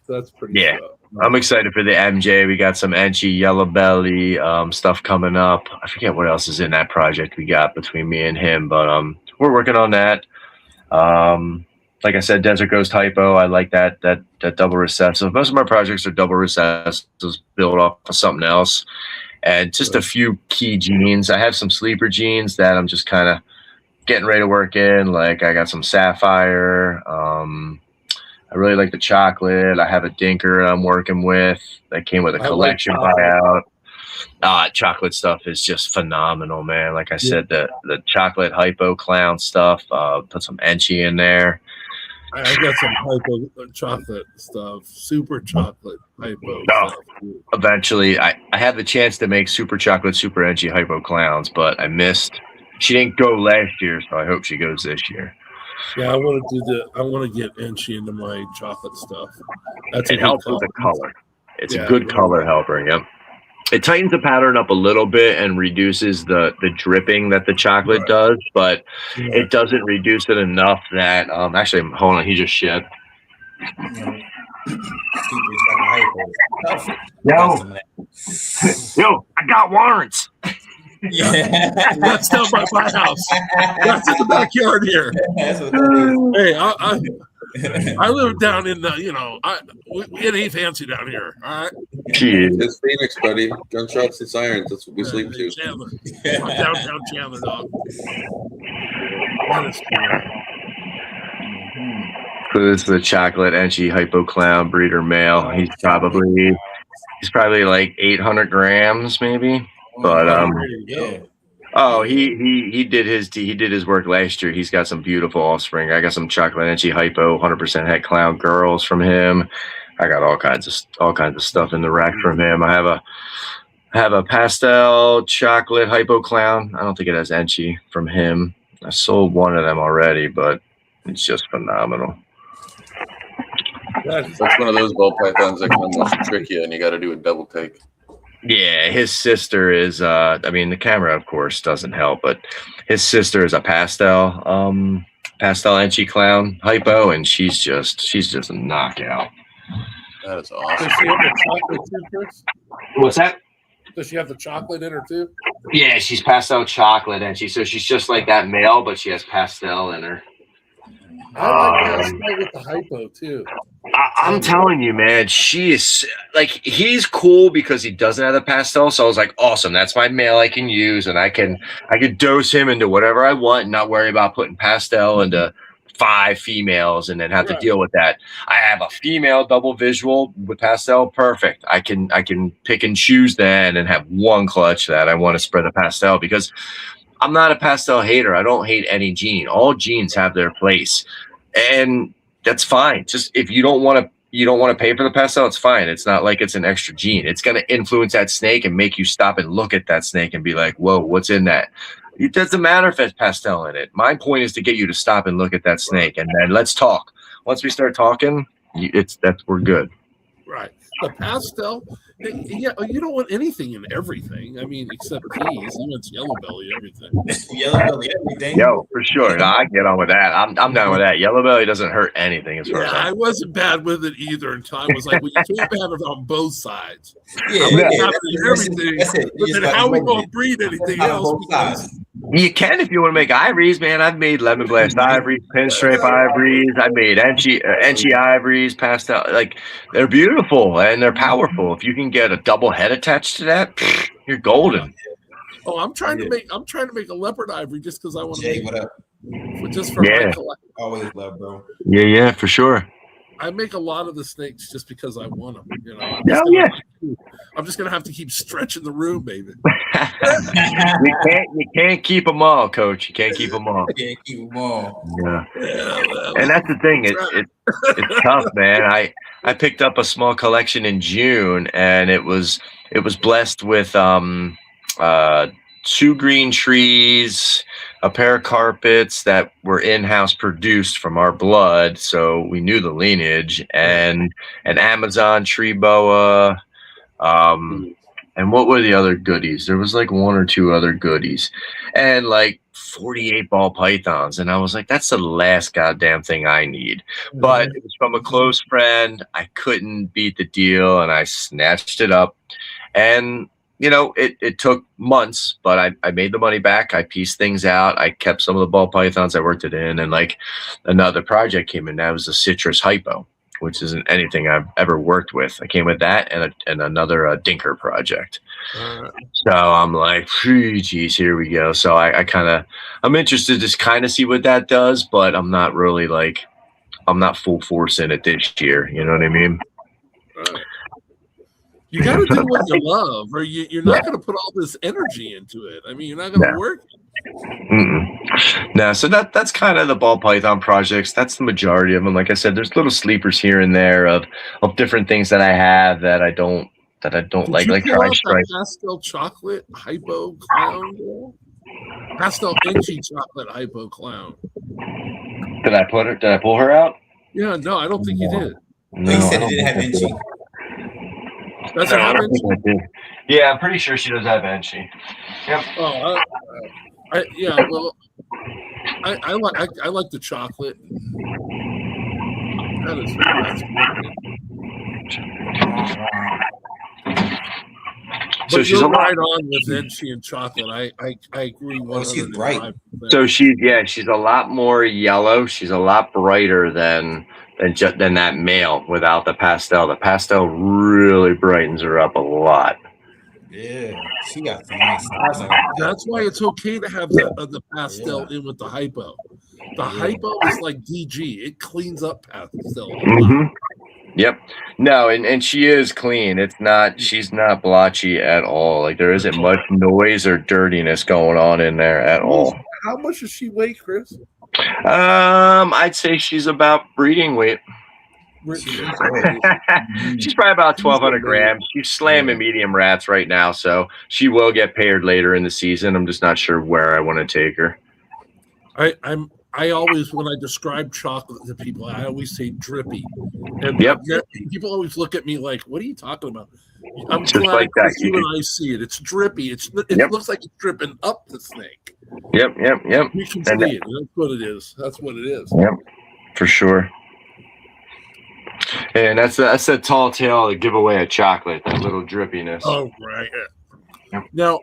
That's pretty stuff. I'm excited for the MJ. We got some Enchi Yellow Belly stuff coming up. I forget what else is in that project we got between me and him, but we're working on that. Like I said, Desert Ghost Hypo. I like that double recessive. Most of my projects are double recessives built off of something else, and just a few key genes. I have some sleeper genes that I'm just kind of getting ready to work in. Like I got some Sapphire. I really like the chocolate. I have a Dinker I'm working with that came with a collection buyout. chocolate stuff is just phenomenal, man. Like I said, the chocolate hypo clown stuff. Put some enchi in there. I got some hypo chocolate stuff, super chocolate hypo stuff. Eventually, I had the chance to make super chocolate, super enchi hypo clowns, but I missed. She didn't go last year, so I hope she goes this year. Yeah, I want to get enchi into my chocolate stuff. It helps with the color. It's a good color helper. Yep. It tightens the pattern up a little bit and reduces the dripping that the chocolate does, but it doesn't reduce it enough that actually, hold on, he just shed. Yo, I got warrants. That's down by my house. That's in the backyard here. Hey, I live down in the, we ain't fancy down here. All right. It's Phoenix, buddy. Gunshots and sirens. That's what we sleep to. Chandler. Downtown Chandler, dog. That is cool. So this is the chocolate enchi hypo clown breeder male. He's probably like 800 grams, maybe. But he did his work last year. He's got some beautiful offspring. I got some chocolate enchi hypo 100% het clown girls from him. I got all kinds of stuff in the rack from him. I have a pastel chocolate hypo clown. I don't think it has enchi from him. I sold one of them already, but it's just phenomenal. That's one of those ball pythons that can almost trick you, and you got to do a double take. Yeah, his sister is. The camera, of course, doesn't help, but his sister is a pastel enchi clown hypo, and she's just a knockout. That is awesome. Does she have the chocolate too, Chris? What's that? Does she have the chocolate in her too? Yeah, she's pastel chocolate enchi, so she's just like that male, but she has pastel in her. I like pastel with the hypo too. I'm telling you, man, she is like, he's cool because he doesn't have the pastel. So I was like, awesome, that's my male I can use, and I can dose him into whatever I want and not worry about putting pastel into 5 females and then have to deal with that. I have a female double visual with pastel, perfect. I can pick and choose then and have one clutch that I want to spread the pastel, because I'm not a pastel hater. I don't hate any gene. All genes have their place, and that's fine. Just if you don't want to pay for the pastel, it's fine. It's not like it's an extra gene. It's going to influence that snake and make you stop and look at that snake and be like, whoa, what's in that? It doesn't matter if it's pastel in it. My point is to get you to stop and look at that snake, and then let's talk. Once we start talking, we're good. Right. The pastel, yeah, you don't want anything in everything. I mean, except peas. He wants yellow belly, everything. Yellow belly, everything. Yo, for sure. No, I get on with that. I'm down with that. Yellow belly doesn't hurt anything as far as I wasn't bad with it either until I was like, well, you can't have it on both sides. Yeah, everything. But then how are we going to breed anything else? You can if you want to make ivories, man. I've made lemon blast ivories, pinstripe ivories. I've made enchi ivories, pastel. Like, they're beautiful and they're powerful. If you can get a double head attached to that, you're golden. Oh, I'm trying to make a leopard ivory just because I want to make what up? Just for my collection. Always love, bro. Yeah, for sure. I make a lot of the snakes just because I want them. You know, I'm just gonna have to keep stretching the room, baby. You can't keep them all, Coach. You can't keep them all. You can't keep them all. Yeah. And that's the thing. It's tough, man. I picked up a small collection in June, and it was blessed with 2 green trees, a pair of carpets that were in-house produced from our blood, so we knew the lineage, and an Amazon tree boa. And what were the other goodies? There was like 1 or 2 other goodies, and like 48 ball pythons. And I was like, that's the last goddamn thing I need. But it was from a close friend. I couldn't beat the deal, and I snatched it up. And you know, it took months, but I made the money back. I pieced things out. I kept some of the ball pythons. I worked it in, and like another project came in. That was a citrus hypo, which isn't anything I've ever worked with. I came with that and another dinker project. So I'm like, geez, here we go. So I'm interested to kind of see what that does, but I'm not really I'm not full force in it this year. You know what I mean? You got to do what you love, or you're not going to put all this energy into it. I mean, you're not going to work. No, so that's kind of the ball python projects. That's the majority of them. Like I said, there's little sleepers here and there of different things that I have that I don't like pull out tri-stripe. that pastel chocolate hypo clown girl? Pastel inchy chocolate hypo clown. Did I pull her out? Yeah, no, I don't think you did. No, you said it didn't have Vinci. Does it have inchy? Yeah, I'm pretty sure she does have Enchi. Yep. Oh, yeah. Well, I like the chocolate. That's So she's a lot. right on with Enchi and chocolate. I agree. Oh, she's bright. So she's a lot more yellow. She's a lot brighter than that male without the pastel. The pastel really brightens her up a lot. Yeah, she got some nice stars on her. That's why it's okay to have the pastel in with the hypo. The hypo is like DG. It cleans up pastel. Mm-hmm. Yep. No, and she is clean. She's not blotchy at all. Like there isn't much noise or dirtiness going on in there at all. How much does she weigh, Chris? I'd say she's about breeding weight. She's probably about 1,200 grams. She's slamming medium rats right now, so she will get paired later in the season. I'm just not sure where I want to take her. I always, when I describe chocolate to people, I always say drippy. And people always look at me like, what are you talking about? I'm just glad like that. you and I see it. It's drippy. It looks like it's dripping up the snake. Yep. You can see it. That's what it is. Yep, for sure. And that's the tall tale to give away a chocolate, that little drippiness. Oh, right. Now,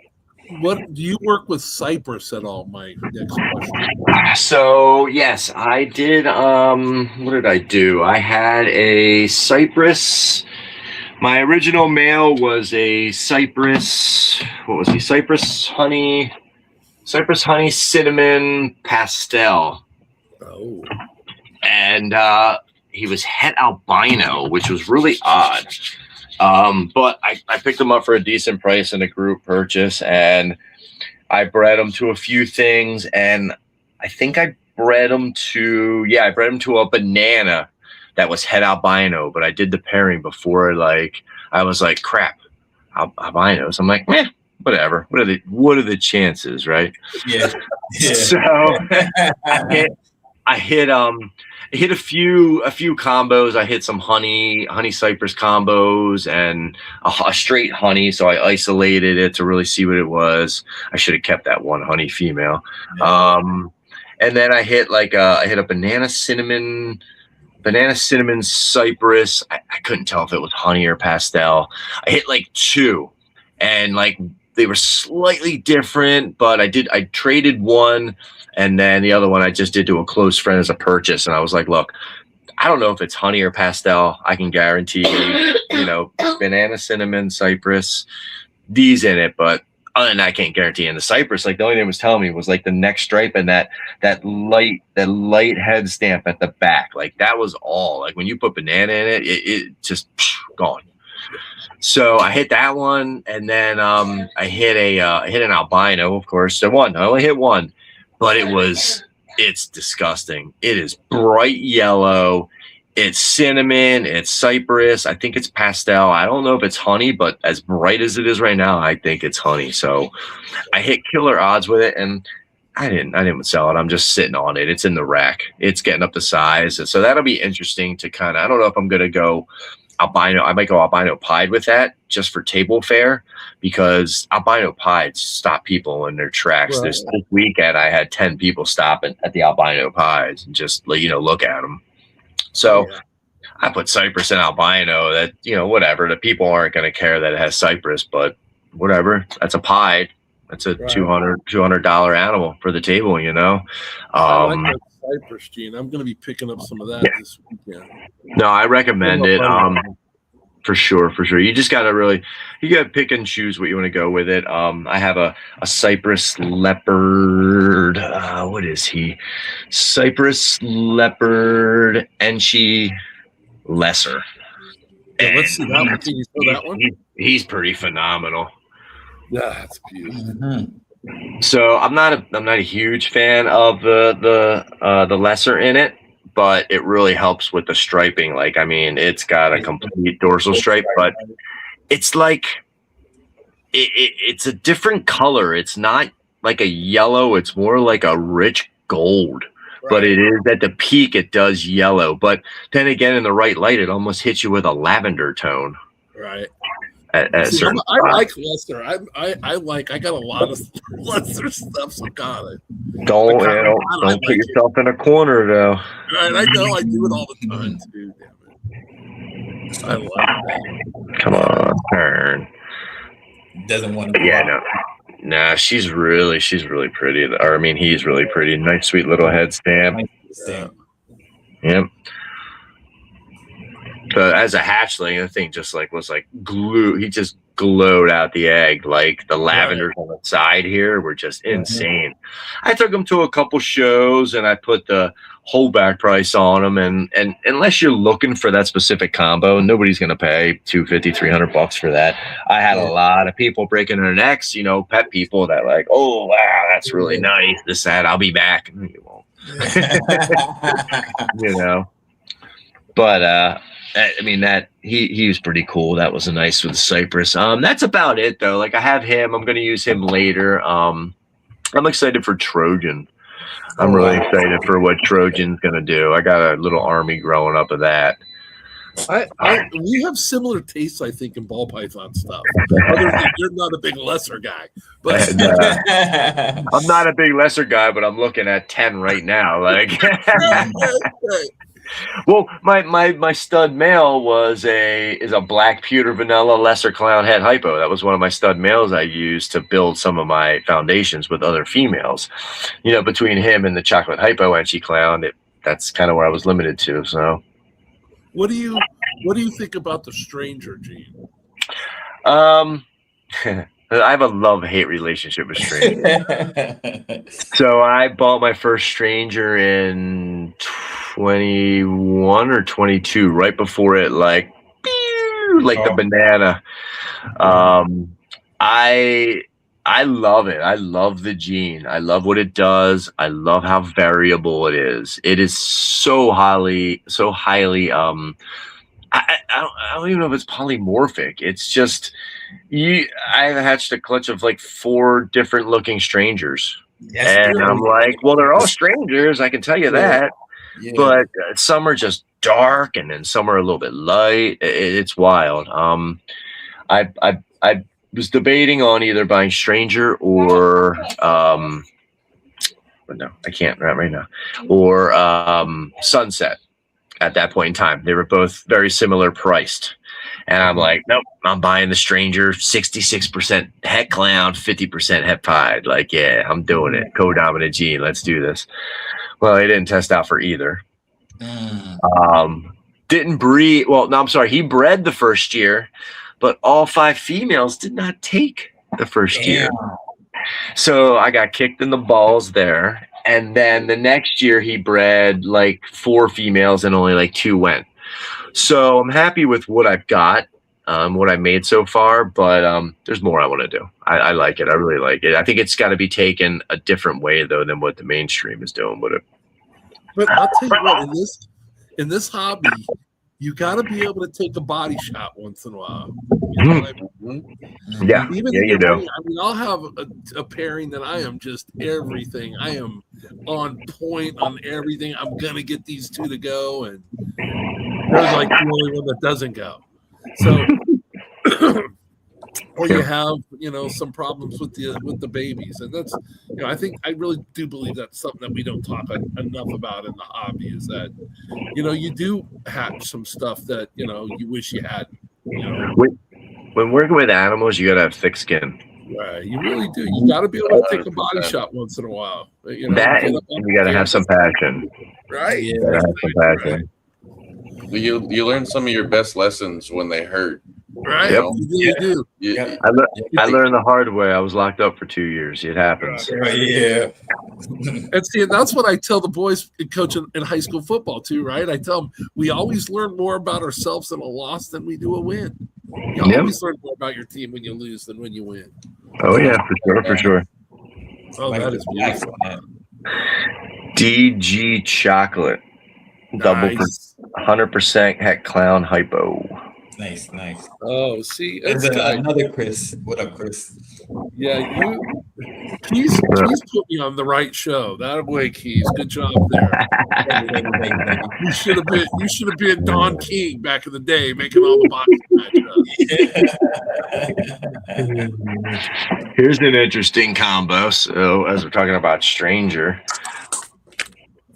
what do you work with cypress at all? My next question. So yes, I did. What did I do? I had a cypress. My original male was a cypress. What was he? Cypress honey cinnamon pastel. Oh. And he was het albino, which was really odd. But I picked him up for a decent price in a group purchase, and I bred him to a few things, and I think I bred him to a banana that was het albino, but I did the pairing before, I was like, crap, albinos. I'm like, whatever. What are the chances, right? Yeah. So I hit a few combos. I hit some honey cypress combos and a straight honey. So I isolated it to really see what it was. I should have kept that one honey female. Yeah. And then I hit a banana cinnamon cypress. I couldn't tell if it was honey or pastel. I hit two, and they were slightly different, but I traded one. And then the other one I just did to a close friend as a purchase. And I was like, look, I don't know if it's honey or pastel. I can guarantee, banana, cinnamon, cypress, these in it. But other than that, I can't guarantee. And the cypress, the only thing it was telling me was the neck stripe and that light head stamp at the back. That was all. When you put banana in it, it just gone. So I hit that one. And then I hit an albino, of course. I only hit one. But it's disgusting. It is bright yellow. It's cinnamon. It's cypress. I think it's pastel. I don't know if it's honey, but as bright as it is right now, I think it's honey. So I hit killer odds with it, and I didn't sell it. I'm just sitting on it. It's in the rack. It's getting up to size. So that'll be interesting to I don't know if I'm going to go albino. I might go albino pied with that just for table fare, because albino pieds stop people in their tracks. Right. This weekend I had 10 people stop at the albino pieds and just look at them. So I put cypress and albino. That whatever, the people aren't going to care that it has cypress, but whatever. That's a pied. That's a $200 animal for the table. I like that cypress, Gene. I'm going to be picking up some of that this weekend. No, I recommend it. For sure. You just got to pick and choose what you want to go with it. I have a cypress leopard. What is he? Cypress leopard Enchi lesser. Yeah, let's see that one. Can you show that one? he's pretty phenomenal. Yeah, that's beautiful. So I'm not a huge fan of the lesser in it, but it really helps with the striping. Like, I mean, it's got a complete dorsal stripe, but it's like it's a different color. It's not like a yellow. It's more like a rich gold. But it is at the peak, it does yellow. But then again, in the right light, it almost hits you with a lavender tone. Right. At See, certain I spots. like lesser. I got a lot of lesser stuff. So God, Don't I put like yourself in a corner, though. right? I know I do it all the time too. Damn it. I like that. Come on, turn. Doesn't want to. Yeah, no. Nah, she's really pretty. Or I mean, he's really pretty. Nice, sweet little head stamp. Yep. But as a hatchling, the thing just was glue. He just glowed out the egg. Like the lavenders on the side here were just insane. I took him to a couple shows and I put the holdback price on them. And unless you're looking for that specific combo, nobody's going to pay $250, $300 for that. I had a lot of people breaking their necks, pet people that like, oh, wow, that's really nice. This, that, I'll be back. You won't. But, I mean, that he was pretty cool. That was a nice with Cypress. That's about it though. Like I have him. I'm going to use him later. I'm excited for Trojan. I'm really excited for what Trojan's going to do. I got a little army growing up of that. We have similar tastes, I think, in ball python stuff. Other than you're not a big lesser guy, but I'm not a big lesser guy, but I'm looking at 10 right now. Like. Well, my stud male is a black pewter vanilla lesser clown head hypo. That was one of my stud males I used to build some of my foundations with other females. Between him and the chocolate hypo Enchi clown, that's kind of where I was limited to. So, what do you think about the stranger gene? I have a love-hate relationship with strangers. So I bought my first stranger in 21 or 22, right before it the banana. I love it. I love the gene. I love what it does. I love how variable it is. It is so highly I don't even know if it's polymorphic. It's just I hatched a clutch of like 4 different looking strangers. And I'm like, well, they're all strangers. I can tell you that. Yeah. But some are just dark and then some are a little bit light. It's wild. I was debating on either buying Stranger or but no, I can't right now. Or Sunset. At that point in time, they were both very similar priced. And I'm like, nope, I'm buying the Stranger, 66% het clown, 50% het pied. Like, yeah, I'm doing it. Co-dominant gene. Let's do this. Well, he didn't test out for either. Didn't breed. Well, no, I'm sorry. He bred the first year, but all 5 females did not take the first year. So I got kicked in the balls there. And then the next year he bred like 4 females and only like 2 went. So I'm happy with what I've got, what I made so far, but there's more I want to do. I like it. I really like it. I think it's got to be taken a different way though than what the mainstream is doing with it. But I'll tell you what, in this hobby, you got to be able to take a body shot once in a while. You know what I mean? Yeah, you do. I mean, I'll have a pairing that I am just everything. I am on point on everything. I'm gonna get these 2 to go, and there's like the only one that doesn't go. So, or you have some problems with the babies, and that's I really do believe that's something that we don't talk enough about in the hobby is that you do hatch some stuff that you wish you had. When working with animals, you gotta have thick skin. Right, you really do. You got to be able to take a body shot once in a while. You gotta have some passion. Right. You gotta have some passion. You learn some of your best lessons when they hurt. Right. Yep. You do. I learned the hard way. I was locked up for 2 years. It happens. Right. Yeah. And see, that's what I tell the boys coaching in high school football too, right? I tell them we always learn more about ourselves in a loss than we do a win. You Yep. always learn more about your team when you lose than when you win. Oh yeah, for sure. Oh, Like that the is black beautiful. one. DG chocolate, double Nice. 100% het clown hypo. Nice. Oh, see, There's that's tight. another Chris. What up, Chris? Yeah, Keys put me on the right show. That way, Keys. Good job there. Thank you. You should have been Don King back in the day, making all the boxing matchups. Here's an interesting combo. So, as we're talking about stranger,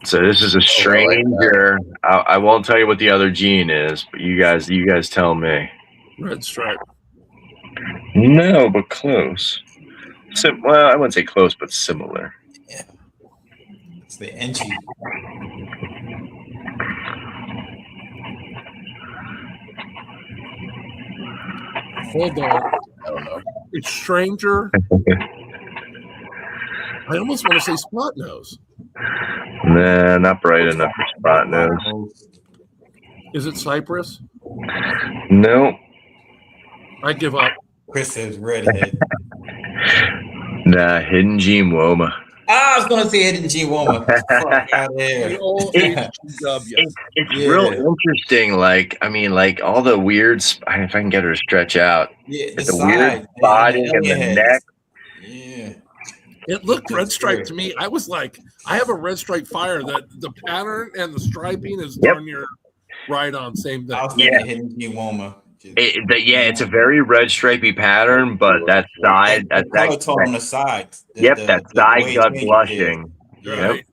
so this is a stranger. I won't tell you what the other gene is, but you guys tell me. Red stripe. No, but close. Well, I wouldn't say close, but similar. Yeah. It's the NG. Hold on. I don't know. It's stranger. I almost want to say spot nose. Nah, not bright enough for spot nose. Is it cypress? No. I give up. Chris says redhead. Nah, hidden gene Woma. I was gonna say hidden G woman. Fuck out of here. The old HGW. It's real interesting. Like, I mean, like all the weird. If I can get her to stretch out, Yeah, the weird spotting in the neck. Yeah. It looked red stripe to me. I was like, I have a red stripe fire that the pattern and the striping is darn near right on same thing. I was thinking hidden G woman. It's a very red stripy pattern, but that side, that color on the sides. That side gut blushing. Right.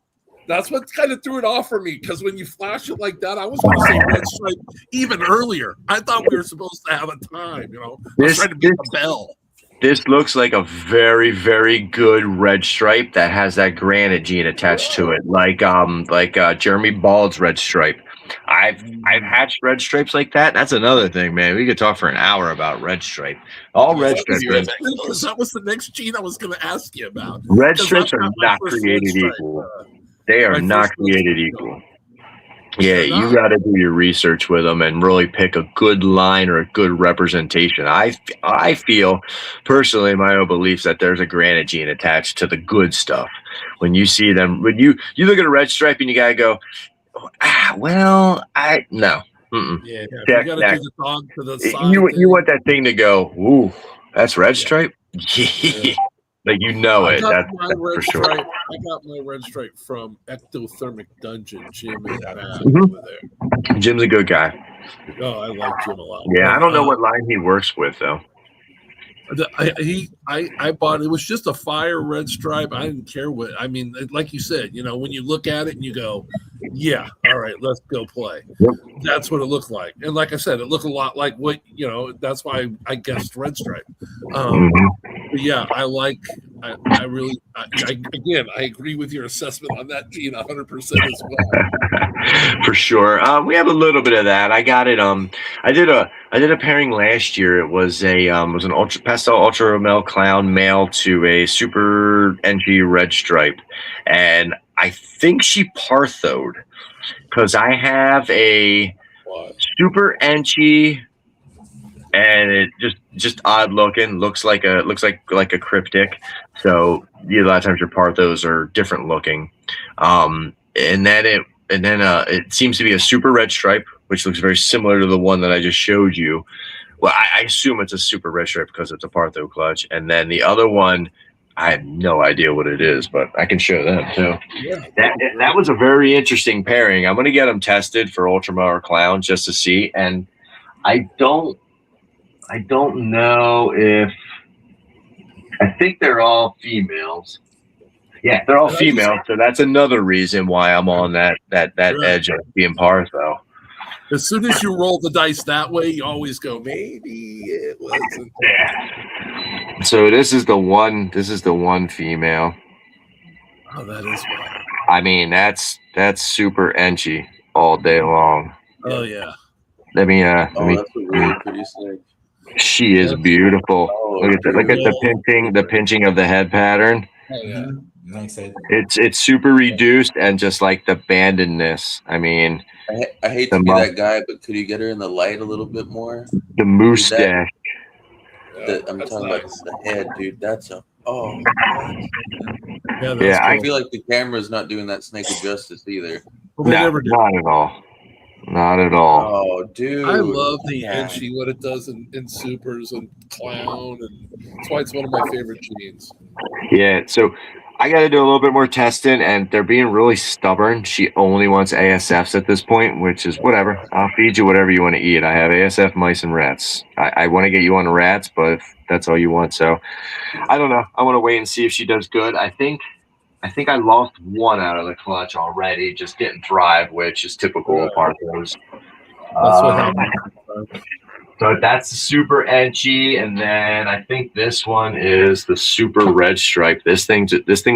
That's what kind of threw it off for me, because when you flash it like that, I was going to say red stripe even earlier. I thought we were supposed to have a time, you know. I was trying to beat the bell. This looks like a very, very good red stripe that has that granite gene attached to it, like Jeremy Bald's red stripe. I've hatched red stripes like that. That's another thing, man. We could talk for an hour about red stripe. All red stripes. Because that was the next gene I was going to ask you about. Red stripes are not created equal. They are not created equal. Yeah, you got to do your research with them and really pick a good line or a good representation. I feel personally, my own beliefs, that there's a granite gene attached to the good stuff. When you see them, when you look at a red stripe and you gotta go, no. Yeah, you gotta do the dog to the side. You want that thing to go, ooh, that's red stripe. Yeah. Like it. That's for sure. I got my red stripe from Ectothermic Dungeon. Jim is back over there. Jim's a good guy. Oh, I like Jim a lot. Yeah, I don't know what line he works with though. I bought it was just a fire red stripe. I didn't care what. I mean, like you said, you know, when you look at it and you go, yeah, all right, let's go play. Yep. That's what it looked like. And like I said, it looked a lot like what, you know, that's why I guessed red stripe. But yeah, I really agree with your assessment on that gene 100% as well. For sure. We have a little bit of that. I got it. I did a pairing last year. It was an pastel ultra male clown male to a super NG red stripe, and I think she parthoed because I have a super NG, and it just odd looking. Looks like a cryptic. So a lot of times your parthos are different looking. And then it seems to be a super red stripe, which looks very similar to the one that I just showed you. Well, I assume it's a super red stripe because it's a partho clutch. And then the other one, I have no idea what it is, but I can show them too. Yeah. That was a very interesting pairing. I'm going to get them tested for Ultramar Clown just to see. And I don't know if I think they're all females. Yeah, they're all females, so that's another reason why I'm on that edge of being partho. As soon as you roll the dice that way, you always go, maybe it wasn't. Yeah. So this is the one female. Oh, that is wild. I mean, that's super enchy all day long. Oh yeah. Let me that's a really pretty snake. She is beautiful. Look at the pinching of the head pattern. Oh, yeah. Nice head. It's super reduced and just like the bandedness. I mean, I hate The to be mu- that guy, but could you get her in the light a little bit more? the moustache. I'm That's talking nice. about the head, dude. That's a what? Yeah, that's Yeah, I cool. feel like the camera's not doing that snake a justice either. Well, they No, never do. not at all. Not at all. Oh, dude. I love the God. Enchi, what it does in supers and clown, and that's why it's one of my favorite genes. Yeah, so I got to do a little bit more testing, and they're being really stubborn. She only wants ASFs at this point, which is whatever. I'll feed you whatever you want to eat. I have ASF, mice, and rats. I want to get you on the rats, but if that's all you want, so I don't know. I want to wait and see if she does good. I think I lost one out of the clutch already, just getting drive, which is typical of Parthos. That's what happens. So that's the super Enchi, and then I think this one is the super red stripe. This thing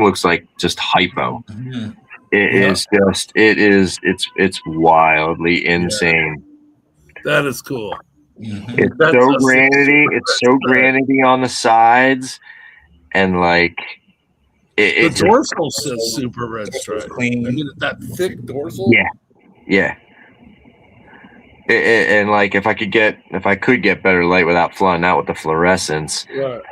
looks like just hypo. It's wildly insane. That is cool. It's That's so a granity. super It's so red granity on the sides, and like The it just, dorsal says super red stripe. Clean. I mean, that thick dorsal. yeah. And like if I could get better light without flooding out with the fluorescence, Right.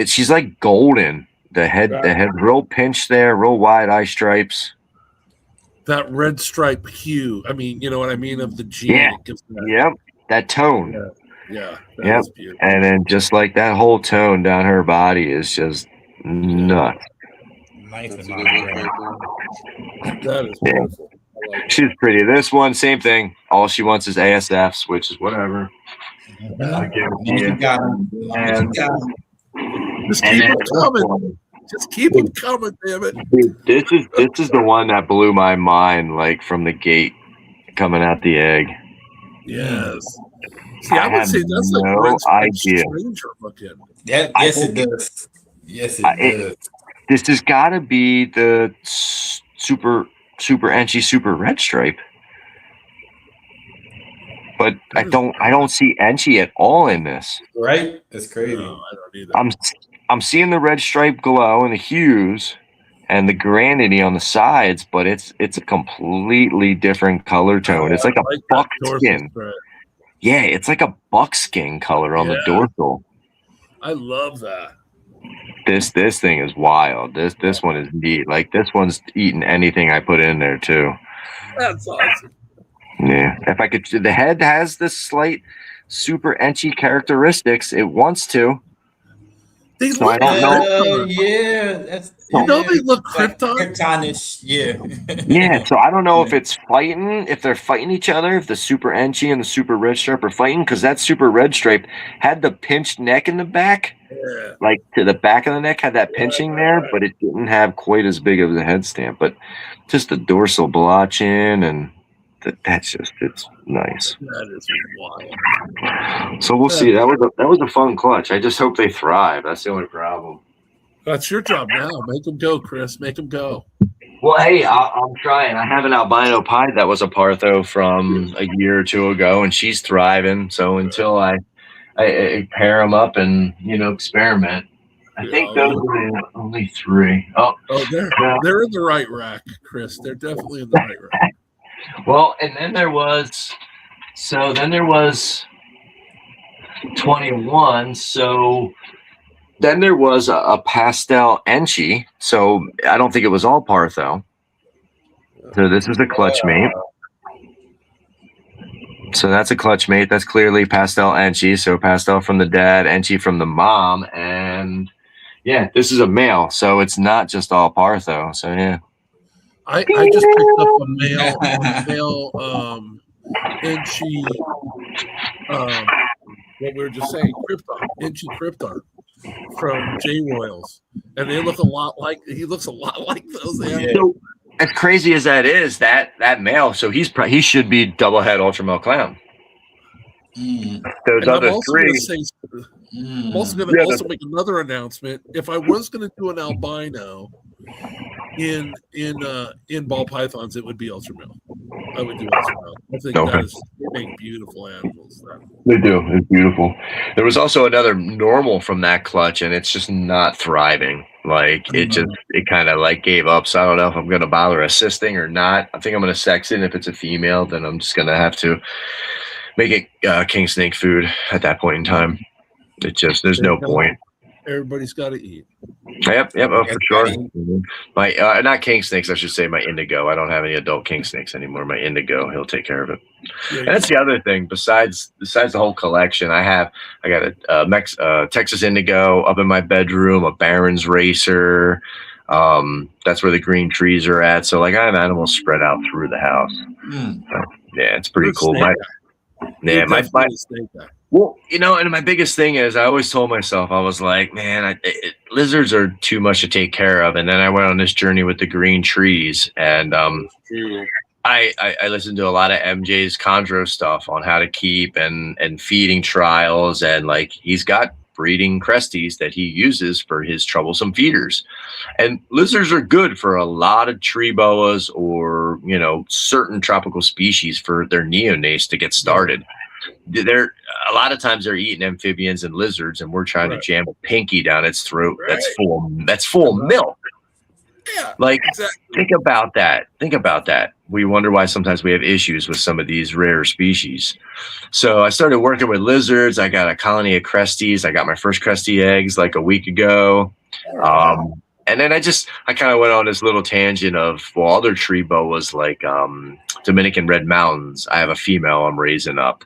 she's like golden. The head real pinched there, real wide eye stripes. That red stripe hue. I mean, you know what I mean, of the gene. Yeah. It gives that, Yep, that tone. yeah. That Yep. is beautiful. And then just like that whole tone down her body is just nuts. Nice That's a amount good of look gray. right there. That is beautiful. I like She's pretty. This one, same thing. All she wants is ASFs, which is whatever. I give it to You you. got him. And, it. Just and keep then them this coming. one. Just keep them coming, damn it. Dude, this is the one that blew my mind, like from the gate, coming out the egg. Yes. See, I would had say that's like no red stripe idea. stranger looking. Yes, it does. Yes, it does. This has got to be the super Enchi super red stripe, but I don't see Enchi at all in this. Right? That's crazy. No, I don't either. I'm seeing the red stripe glow and the hues and the granity on the sides, but it's a completely different color tone. It's like a that dorsal buckskin. stripe. Yeah, it's like a buckskin color on the Yeah. dorsal. I love that. This thing is wild. This one is neat. Like this one's eating anything I put in there too. That's awesome. Yeah. If I could, the head has this slight super Enchi characteristics. It wants to. They So I look don't know. Krypton. Yeah, that's You know they look like Krypton. Kryptonish. Yeah. Yeah. So I don't know if it's fighting, if they're fighting each other, if the super Enchi and the super red stripe are fighting, because that super red stripe had the pinched neck in the back. Yeah. Like to the back of the neck had that pinching there, but it didn't have quite as big of a head stamp. But just the dorsal blotching and it's nice. That is wild. So we'll see. That was a fun clutch. I just hope they thrive. That's the only problem. That's your job now. Make them go, Chris. Make them go. Well, hey, I'm trying. I have an albino pied that was a Partho from a year or two ago, and she's thriving. So until I pair them up and experiment. I think those are the only three. Oh, they're in the right rack, Chris. They're definitely in the right rack. well, and then there was 21. So then there was a pastel Enchi. So I don't think it was all Partho. So this is a clutch mate. So that's a clutch mate. That's clearly pastel Enchi. So pastel from the dad, Enchi from the mom, and yeah, this is a male. So it's not just all Partho. So yeah. I just picked up a male Enchi. What we were just saying, Krypton, Enchi Krypton from J Royals, and they look a lot like. He looks a lot like those. So, as crazy as that is, that male, so he should be double head ultra male clown. Those and other I'm also three. I'm also going to make another announcement. If I was going to do an albino in ball pythons, it would be ultra male. I would do ultra male. I think that is make beautiful animals. They do. It's beautiful. There was also another normal from that clutch, and it's just not thriving. Like it kind of like gave up. So I don't know if I'm going to bother assisting or not. I think I'm going to sex it. If it's a female, then I'm just going to have to make it king snake food at that point in time. It just there's no point. Everybody's got to eat. Yep, oh, for sure. My not king snakes, I should say my indigo. I don't have any adult king snakes anymore. My indigo, he'll take care of it. Yeah, And that's the other thing. Besides the whole collection, I got a Texas indigo up in my bedroom, a Barron's racer. That's where the green trees are at. So like I have animals spread out through the house. So, yeah, it's pretty cool. Well, and my biggest thing is I always told myself, I was like, man, lizards are too much to take care of. And then I went on this journey with the green trees, and I listened to a lot of MJ's chondro stuff on how to keep and feeding trials, and like he's got breeding cresties that he uses for his troublesome feeders. And lizards are good for a lot of tree boas or certain tropical species for their neonates to get started. They're a lot of times they're eating amphibians and lizards, and we're trying to jam a pinky down its throat. Right. That's full of milk. Yeah, like exactly. Think about that. We wonder why sometimes we have issues with some of these rare species. So I started working with lizards. I got a colony of cresties. I got my first cresty eggs like a week ago. And then I kind of went on this little tangent of other tree boas like Dominican Red Mountains. I have a female I'm raising up.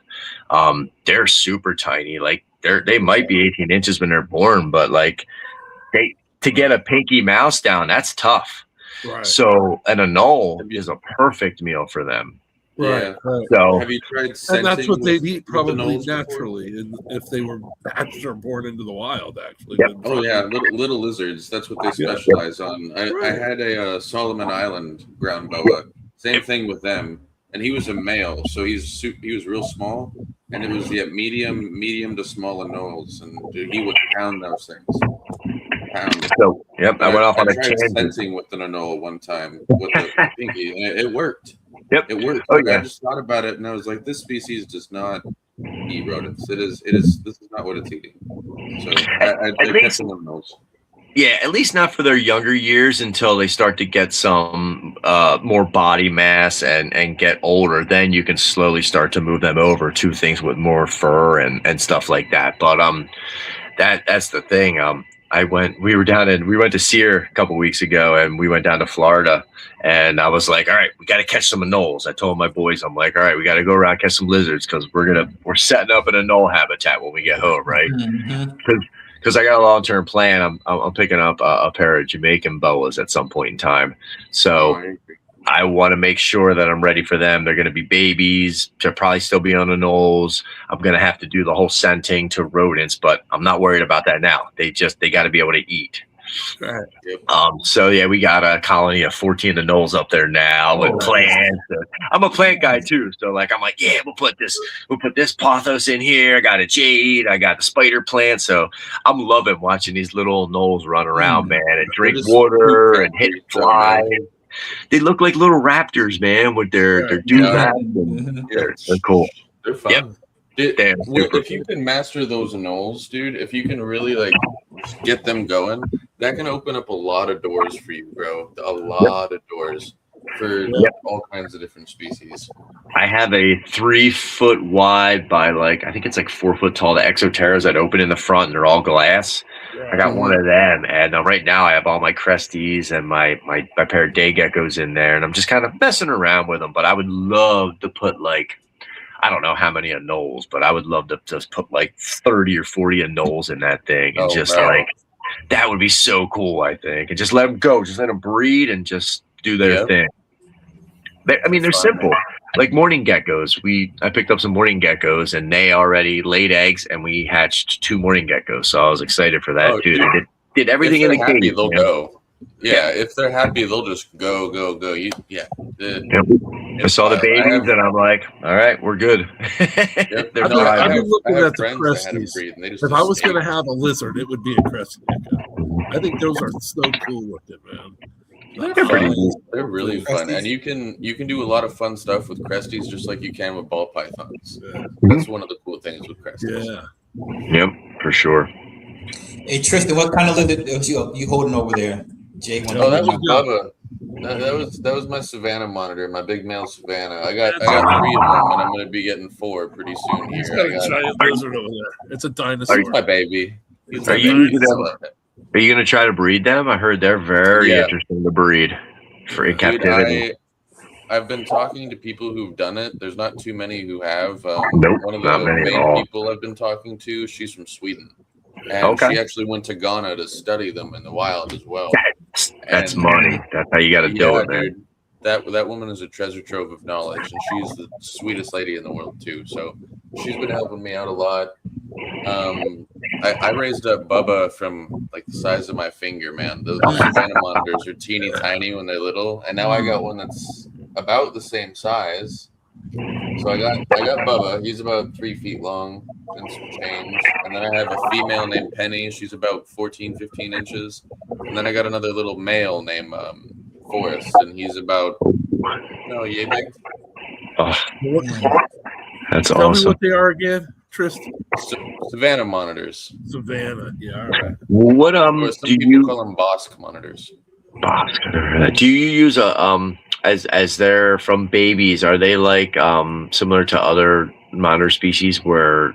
They're super tiny. Like they might be 18 inches when they're born, but like to get a pinky mouse down, that's tough. Right. So an anole is a perfect meal for them. Right. So have you tried scenting? And that's what they'd eat probably naturally, and if they were hatched or born into the wild, actually. Yep. Oh yeah, little lizards. That's what they specialize on. I had a Solomon Island ground boa. Same thing with them, and he was a male, so he was real small, and it was medium to small anoles, and dude, he would pound those things. So I went off on a tried tangent. scenting with an anole one time with a pinky, and it worked. Yep, it worked. Oh, yeah. I just thought about it, and I was like, "This species does not eat rodents. This is not what it's eating." So I kept them on those. Yeah, at least not for their younger years until they start to get some more body mass and get older. Then you can slowly start to move them over to things with more fur and stuff like that. But that's the thing. We went to Sear a couple weeks ago, and we went down to Florida, and I was like, all right, we got to catch some anoles. I told my boys, I'm like, all right, we got to go around catch some lizards because we're setting up an anole habitat when we get home, right? Because I got a long-term plan. I'm picking up a pair of Jamaican boas at some point in time. So I want to make sure that I'm ready for them. They're going to be babies. They'll probably still be on anoles. I'm going to have to do the whole scenting to rodents, but I'm not worried about that now. They got to be able to eat. Right. So yeah, we got a colony of 14 anoles up there now with plants. I'm a plant guy too, so like I'm like, yeah, we'll put this pothos in here. I got a jade. I got the spider plant. So I'm loving watching these little anoles run around, man, and drink water and hit flies. They look like little raptors, man, with their do-rags. They're cool. They're fun. Yep. If you can master those anoles, dude, if you can really like get them going, that can open up a lot of doors for you, bro. A lot of doors for all kinds of different species. I have a 3 foot wide by I think it's like 4 foot tall, the Exoterras that open in the front, and they're all glass. I got one of them, and right now I have all my cresties and my pair of day geckos in there, and I'm just kind of messing around with them. But I would love to put I don't know how many anoles, but I would love to just put 30 or 40 anoles in that thing, and that would be so cool. I think, and just let them go, just let them breed and just do their thing. They're simple. Like morning geckos, I picked up some morning geckos, and they already laid eggs, and we hatched 2 morning geckos. So I was excited for that too. They did everything in the cage. They'll go. Yeah, if they're happy, they'll just go. I saw the babies, and I'm like, all right, we're good. I've been looking at the cresties. If I was going to have a lizard, it would be a cresty gecko. I think those are so cool looking, man. They're They're pretty fun. neat. They're really fun, Cresties? and you can do a lot of fun stuff with Cresties, just like you can with ball pythons. Yeah. That's one of the cool things with Cresties. Yeah. Yep, for sure. Hey Tristan, what kind of lizard you holding over there? Jay, when Oh, that you was Bubba. That was my Savannah monitor, my big male Savannah. I got 3 of them, and I'm gonna be getting 4 pretty soon He's here. got I a got giant lizard over there. It's a dinosaur. he's my baby. He's Are my you baby. using them? Are you going to try to breed them? I heard they're very Yeah. interesting to breed for in Dude, captivity. I've been talking to people who've done it. There's not too many who have. Nope, One of not the many at main all. people I've been talking to, she's from Sweden, and Okay. she actually went to Ghana to study them in the wild as well. That's And- money. That's how you got to do Yeah, it, man. dude. That woman is a treasure trove of knowledge, and she's the sweetest lady in the world too. So she's been helping me out a lot. I raised up Bubba from like the size of my finger, man. The Savannah monitors are teeny tiny when they're little, and now I got one that's about the same size. So I got Bubba. He's about 3 feet long and some change, and then I have a female named Penny. She's about 14, 15 inches, and then I got another little male named Forrest, and he's about yay big. Oh, that's Tell me awesome. what they are again, Tristan. Savannah monitors. Savannah. Yeah, all right. What Or some do people you call them Bosk monitors. do you use a as they're from babies? Are they like similar to other monitor species where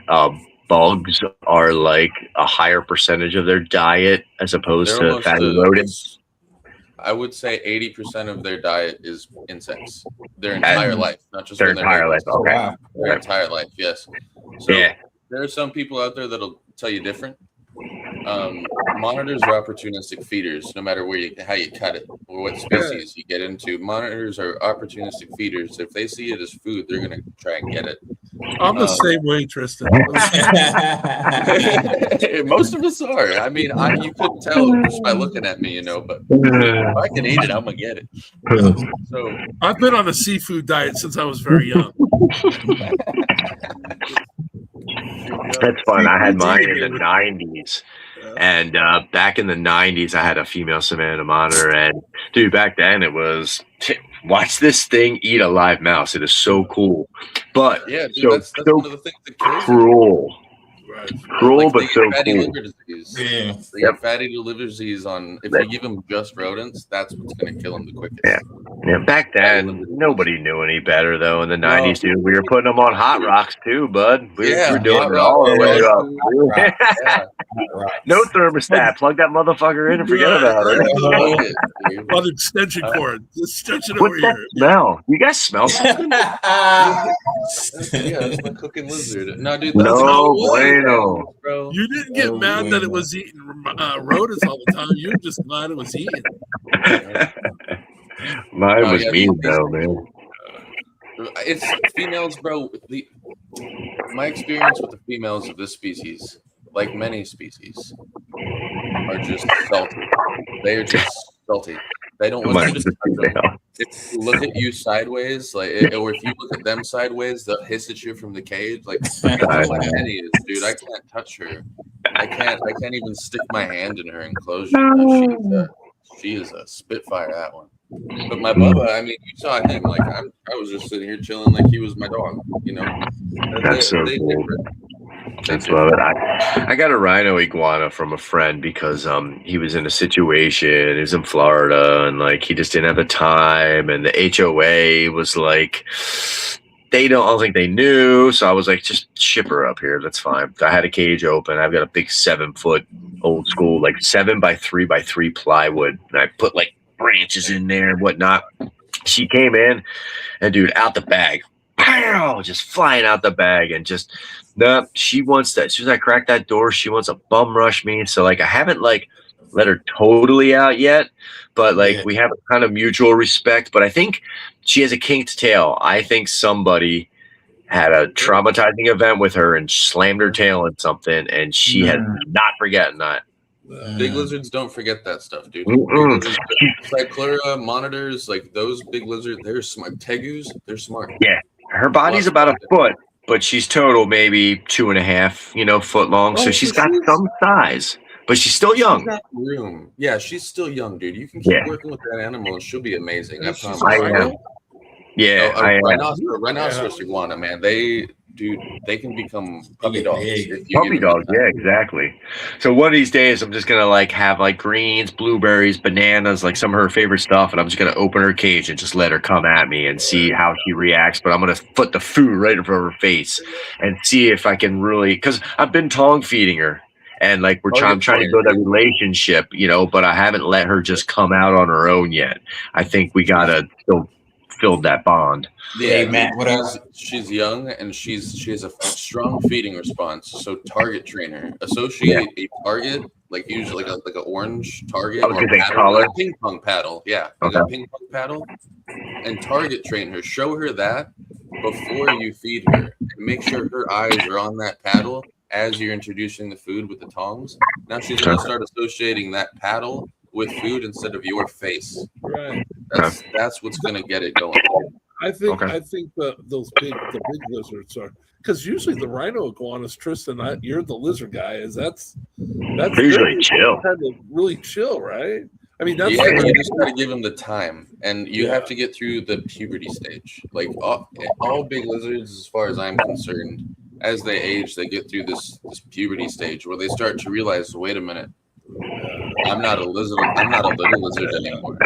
bugs are like a higher percentage of their diet as opposed They're to almost fatty loaded? I would say 80% of their diet is insects. Their entire life, not just Their when they're entire babies. life. Okay. Wow. Their entire life, yes. So Yeah. there are some people out there that'll tell you different. Monitors are opportunistic feeders, no matter how you cut it or what species you get into. Monitors are opportunistic feeders. If they see it as food, they're gonna try and get it. I'm the same way, Tristan. Most of us are. I mean, you couldn't tell just by looking at me, but if I can eat it, I'm gonna get it. So I've been on a seafood diet since I was very young. That's fun. I had mine in the 90s. And back in the 90s, I had a female Savannah monitor. And dude, back then it was watch this thing eat a live mouse. It is so cool. But yeah, dude, so, that's so one of the things that kills them. cruel. Right. Cruel, Like, but they so get fatty cool. liver disease. Yeah. They get fatty liver disease on. If you give them just rodents, that's what's going to kill them the quickest. Yeah. Yeah, back then, nobody knew any better, though, in the 90s, dude. We were putting them on hot rocks, too, bud. We were doing hot it all the way rock, up. Yeah. No thermostat. Plug that motherfucker in and forget about it. On extension cord. Extension What's over that here. smell? You guys smell something? Yeah, that's my cooking lizard. No, dude, that's No bueno. bro. You didn't get mad that it was eating rodents all the time. You were just glad it was eating. Mine was yeah, mean, though, man. It's females, bro. My experience with the females of this species, like many species, are just salty. They are just salty. They don't want you to touch them. If you look at you sideways, or if you look at them sideways, they'll hiss at you from the cage. Like my Penny is, dude. I can't touch her. I can't even stick my hand in her enclosure. She is a spitfire, that one. But my Bubba, I mean, you saw him. Like I was just sitting here chilling, like he was my dog. That's so cool. That's love it. I got a rhino iguana from a friend because he was in a situation. He was in Florida and like he just didn't have the time, and the HOA was like, I don't think they knew. So I was like, just ship her up here. That's fine. I had a cage open. I've got a big 7-foot old school, like 7x3x3 plywood, and I put like branches in there and whatnot. She came in, and dude, out the bag, pow, just flying out the bag, and just she wants that. As soon as I crack that door, she wants to bum rush me. So like I haven't like let her totally out yet, but like we have a kind of mutual respect. But I think she has a kinked tail. I think somebody had a traumatizing event with her and slammed her tail in something, and she has not forgotten that. Big lizards don't forget that stuff, dude. Cyclura monitors, like those big lizards, they're smart. Tegus, they're smart. Yeah, her body's about a foot, but she's total maybe 2.5, foot long. So she's got some size. but she's still young. She's got room. Yeah, she's still young, dude. You can keep Yeah. working with that animal, and she'll be amazing. I And she's promise. a rhino? Yeah, Oh, I am. rhinoceros iguana, man. They can become puppy get dogs. big. If you Puppy give them dogs, the time. yeah, exactly. So one of these days, I'm just gonna like have like greens, blueberries, bananas, like some of her favorite stuff, and I'm just gonna open her cage and just let her come at me and see how she reacts. But I'm gonna put the food right in front of her face and see if I can really, because I've been tongue feeding her, and like I'm trying to build that relationship, you know. But I haven't let her just come out on her own yet. I think we gotta still build that bond. Hey, Matt, what up? She's young and she has a strong feeding response. So target trainer, associate a target like usually like an orange target I was or gonna say paddle, collar. like a ping pong paddle. Yeah, like a Okay. ping pong paddle, and target train her. Show her that before you feed her, and make sure her eyes are on that paddle as you're introducing the food with the tongs. Now she's gonna start associating that paddle with food instead of your face. Right. That's what's gonna get it going. I think Okay. the big lizards are, because usually the rhino iguanas, Tristan, you're the lizard guy. That's Usually chill. kind of really chill, right? I mean, that's Yeah, you just got to give them the time, and you have to get through the puberty stage. Like all big lizards, as far as I'm concerned, as they age, they get through this puberty stage where they start to realize, wait a minute, I'm not a lizard. I'm not a little lizard anymore.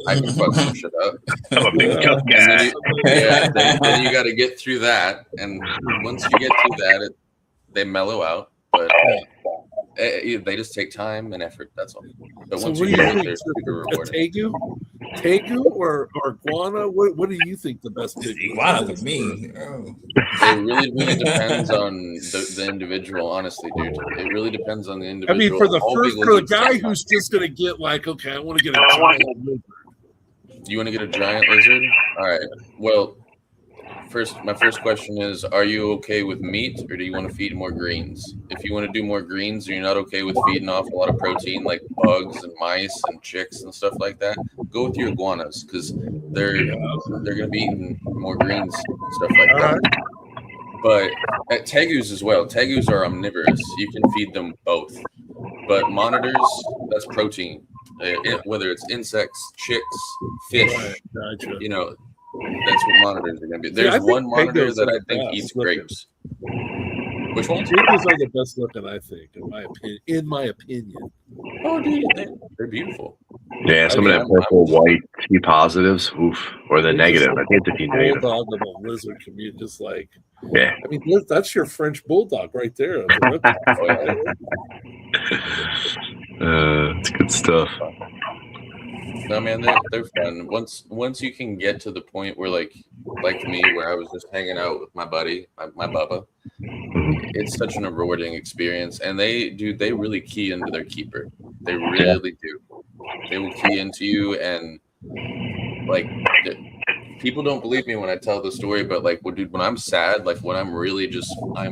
I can fuck some shit up. I'm a big tough And guy. then you got to get through that, and once you get through that, they mellow out. But they just take time and effort. That's all. But So once what you do you get it, think? they're super A rewarding. tegu or iguana? What do you think the best big Iguana to me. Oh. It really depends on the individual. Honestly, dude, it really depends on the I individual. mean, for the All first, big for the lizards guy take time. who's just gonna get like, okay, I want to get a giant lizard. You want to get a giant lizard? All right. Well, my first question is: are you okay with meat, or do you want to feed more greens? If you want to do more greens, and you're not okay with feeding off a lot of protein, like bugs and mice and chicks and stuff like that, go with your iguanas because they're gonna be eating more greens and stuff like that. But at tegus as well. Tegus are omnivorous. You can feed them both. But monitors, that's protein. Whether it's insects, chicks, fish, Gotcha. you know, that's what monitors are going to be. See, I There's think one monitor tegus that are I think the eats best looking. grapes. Which one? Tegus are the best looking, I think, in my opinion. Oh, dude, they're beautiful. Yeah, some I of mean, that purple, white T positives, oof, or the They're negative. just I think it's a T negative. bulldog of a lizard community, just like, Yeah. I mean, that's your French bulldog right there. The It's good stuff. No, man, they're fun. Once you can get to the point where like me, where I was just hanging out with my buddy, my Bubba, it's such an rewarding experience. And they really key into their keeper. They really do. They will key into you, and like people don't believe me when I tell the story, but like, dude, when I'm sad, like when I'm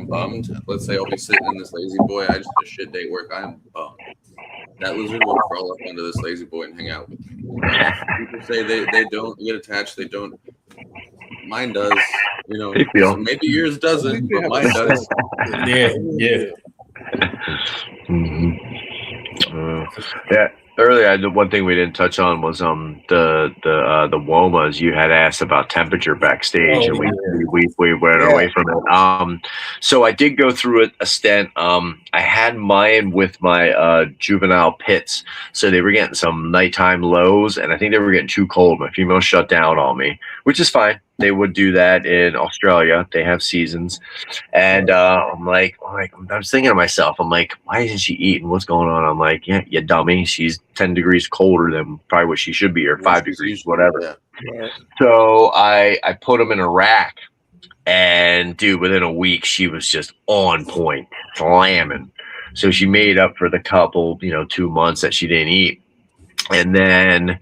bummed. Let's say I'll be sitting in this lazy boy. I just had a shit day at work. I'm bummed. That lizard will crawl up onto this lazy boy and hang out with me. People say they don't get attached. They don't. Mine does. You know, so maybe yours doesn't, but mine does. Yeah. Yeah. Earlier, the one thing we didn't touch on was the womas. You had asked about temperature backstage, and we went away from it. So I did go through a stint. I had mine with my juvenile pits, so they were getting some nighttime lows, and I think they were getting too cold. My female shut down on me, which is fine. They would do that in Australia. They have seasons. And I was thinking to myself, I'm like, why isn't she eating? What's going on? I'm like, yeah, you dummy. She's 10 degrees colder than probably what she should be, or 5 degrees, whatever. Yeah. So I put them in a rack. And, dude, within a week, she was just on point, slamming. So she made up for the couple, 2 months that she didn't eat. And then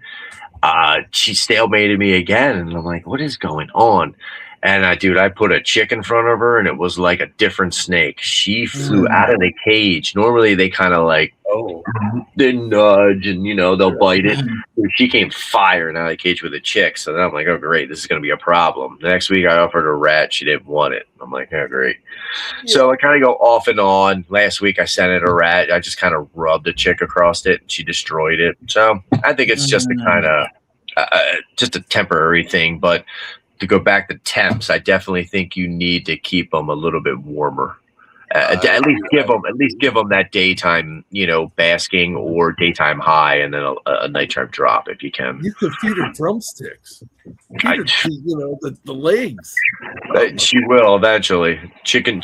she stalemated me again, and I'm like, what is going on? And I put a chick in front of her, and it was like a different snake. She flew out of the cage. Normally they kind of like Oh, they nudge and they'll bite it. She came firing out of the cage with a chick, so then I'm like, oh great, this is going to be a problem. The next week I offered her a rat, she didn't want it. I'm like, oh great. So I kind of go off and on. Last week I sent it a rat. I just kind of rubbed a chick across it, and she destroyed it. So I think it's just a kind of just a temporary thing. But to go back to temps, I definitely think you need to keep them a little bit warmer. At least give them that daytime, basking or daytime high, and then a nighttime drop if you can. You could feed her drumsticks. Feed her, the legs. She will eventually. Chicken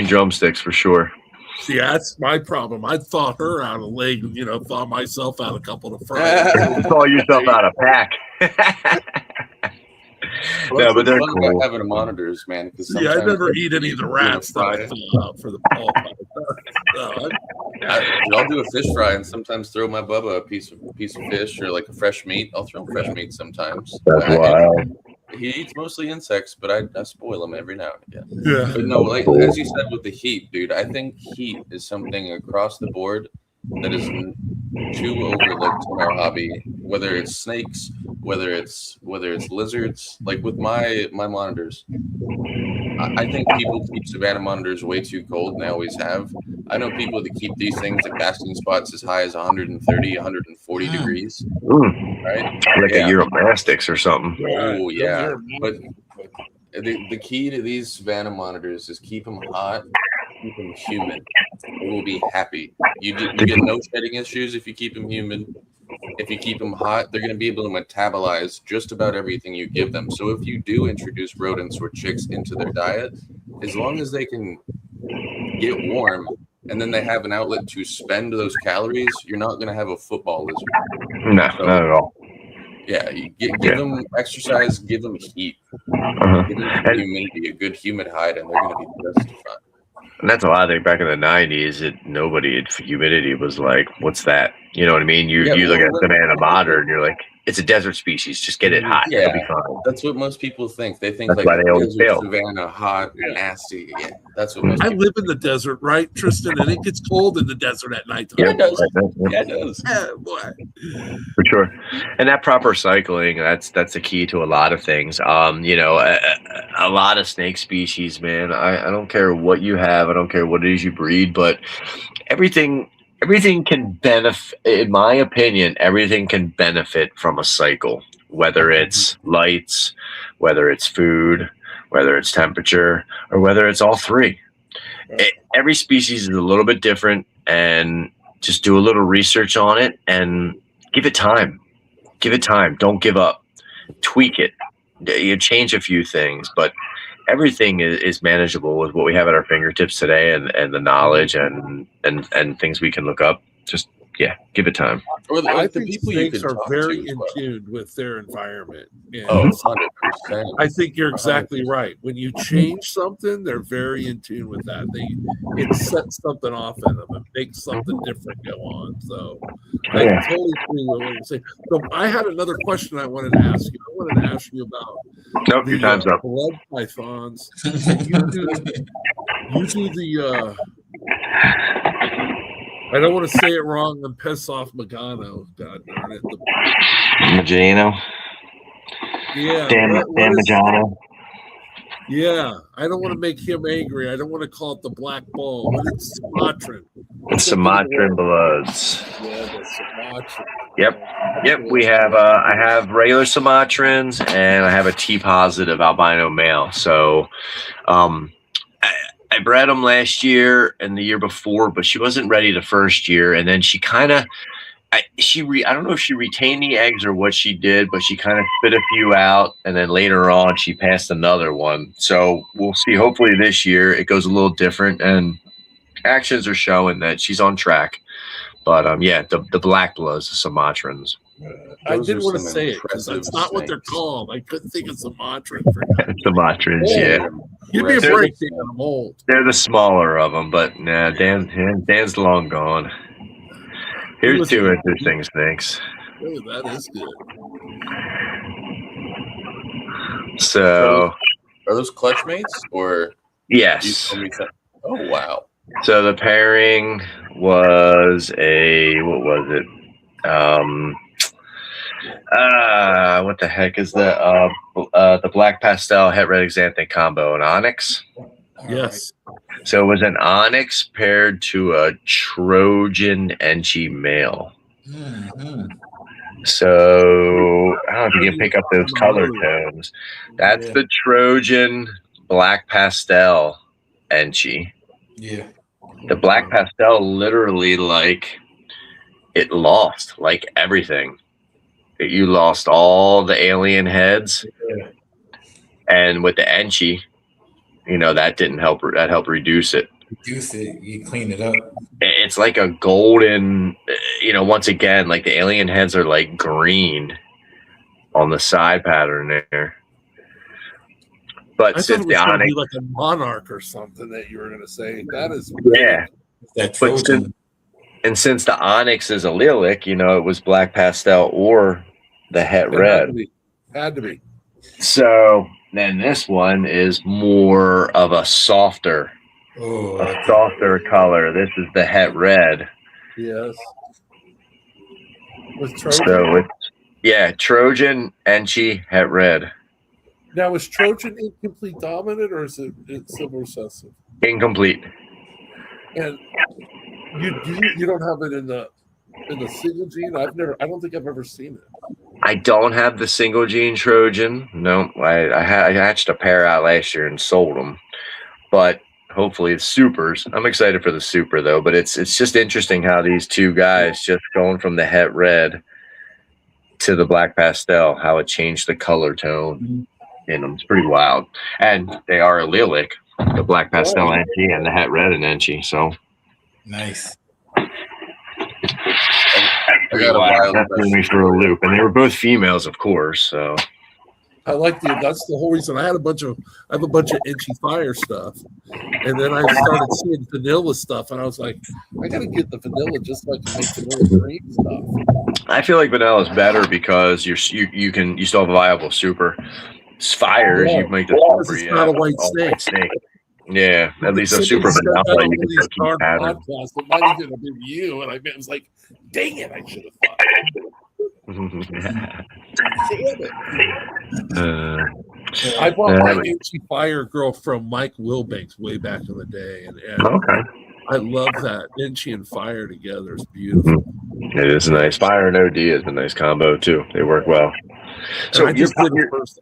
drumsticks for sure. See, that's my problem. I thought her out a leg, thought myself out a couple of fries. Thaw yourself out a pack. Well, no, but they're fun cool. about having monitors, man. Yeah, I never eat any of the rats that I thaw out for the ball. I'll do a fish fry and sometimes throw my Bubba a piece of fish or like a fresh meat. I'll throw him fresh meat sometimes. That's wild. He eats mostly insects, but I spoil him every now and again. Yeah. But no, like as you said with the heat, dude, I think heat is something across the board that is too overlooked in our hobby. Whether it's snakes, whether it's lizards, like with my monitors, I think people keep Savannah monitors way too cold, and they always have. I know people that keep these things at casting spots as high as 130, 140 degrees. Right? Like a Euromastics or something. Oh yeah, but the key to these Savannah monitors is keep them hot, keep them humid. They will be happy. You get no shedding issues if you keep them humid. If you keep them hot, they're going to be able to metabolize just about everything you give them. So if you do introduce rodents or chicks into their diet, as long as they can get warm and then they have an outlet to spend those calories, you're not going to have a football lizard. No, not at all. Yeah, you give them exercise, give them heat, give them humidity, a good humid hide, and they're going to be just fine. And that's a lot of things back in the 90s that nobody at humidity was like, what's that? You know what I mean? You look at Savannah monitor and you're like, it's a desert species. Just get it hot. Yeah, it'll be fine. That's what most people think. They think That's like why they always fail. Savannah, hot, nasty. Yeah, that's what most I people live in the desert, right, Tristan? And it gets cold in the desert at night. Yeah, it does. Yeah, it does. Yeah, boy. For sure. And that proper cycling, that's the key to a lot of things. A lot of snake species, man. I don't care what you have. I don't care what it is you breed, but everything can benefit, in my opinion, everything can benefit from a cycle, whether it's lights, whether it's food, whether it's temperature, or whether it's all three. Every species is a little bit different, and just do a little research on it and give it time. Give it time. Don't give up. Tweak it. You change a few things, but everything is manageable with what we have at our fingertips today, and the knowledge and things we can look up. Just give it time. Or I the think people you snakes can are talk very to as in well. tune with their environment. And Oh, 100%. I think you're exactly right. When you change something, they're very in tune with that. It sets something off in them. It makes something different go on. So I totally agree with what you're saying. So I had another question I wanted to ask you. I wanted to ask you about Nope, your time's up. blood pythons. You do the I don't want to say it wrong and piss off Magano. God darn it. Magino. Yeah. Dan Magano. Yeah. I don't want to make him angry. I don't want to call it the black ball, but it's Sumatran. It's Sumatran bloods. Yeah, the Sumatran. Yep. We have I have regular Sumatrans and I have a T positive albino male. So I bred them last year and the year before, but she wasn't ready the first year. And then she kind of, I don't know if she retained the eggs or what she did, but she kind of spit a few out. And then later on, she passed another one. So we'll see. Hopefully this year it goes a little different, and actions are showing that she's on track. But the black bloods, the Sumatrans. I Those didn't are want to some say it because that's impressive not what they're snakes. called. I couldn't think of Sumatran. Sumatrans, yeah. Give me a They're break, Dan. I'm old. They're the smaller of them, but nah, Dan's long gone. Here's two interesting snakes. Oh, that is good. So, Are those clutch mates or yes. Oh wow. So the pairing was what was it? What the heck is the black pastel het red xanthan combo, an onyx? Yes. So it was an onyx paired to a Trojan Enchi male. Mm-hmm. So I don't know if you can pick up those color tones. That's the Trojan black pastel Enchi. Yeah. The black pastel literally it lost everything. You lost all the alien heads, and with the Enchi, that didn't help. That helped reduce it. Reduce it. You clean it up. It's like a golden. Once again, like the alien heads are like green on the side pattern there. But I since thought it was the going to onyx, be like a monarch or something that you were going to say. That is That but Trojan. since the onyx is allelic, it was black pastel or the het red. Had to be. So then this one is more of a softer color. This is the het red. Yes. With Trojan. So it's Trojan, Enchi, het red. Now is Trojan incomplete dominant or is it silver recessive? Incomplete. And you don't have it in the single gene? I don't think I've ever seen it. I don't have the single gene Trojan. No, I hatched a pair out last year and sold them. But hopefully it's supers. I'm excited for the super though. But it's just interesting how these two guys just going from the het red to the black pastel, how it changed the color tone in them. It's pretty wild. And they are allelic, the black pastel Enchi and the het red and Enchi. So nice. Definitely for a loop, and they were both females, of course. So I like that's the whole reason I have a bunch of Enchi Fire stuff, and then I started seeing vanilla stuff, and I was like, I got to get the vanilla just so I can make vanilla cream stuff. I feel like vanilla is better because you still have a viable super. Fires, you make the super. It's not a white snake. Yeah, at least a super vanilla. You can still keep pattern. It might even have been you, and I was like, dang it, I should have thought. Damn it. I bought my Enchi Fire girl from Mike Wilbanks way back in the day, and okay. I love that Enchi and Fire together. It's beautiful. It is nice. Fire and OD is a nice combo too. They work well. So I just did it first.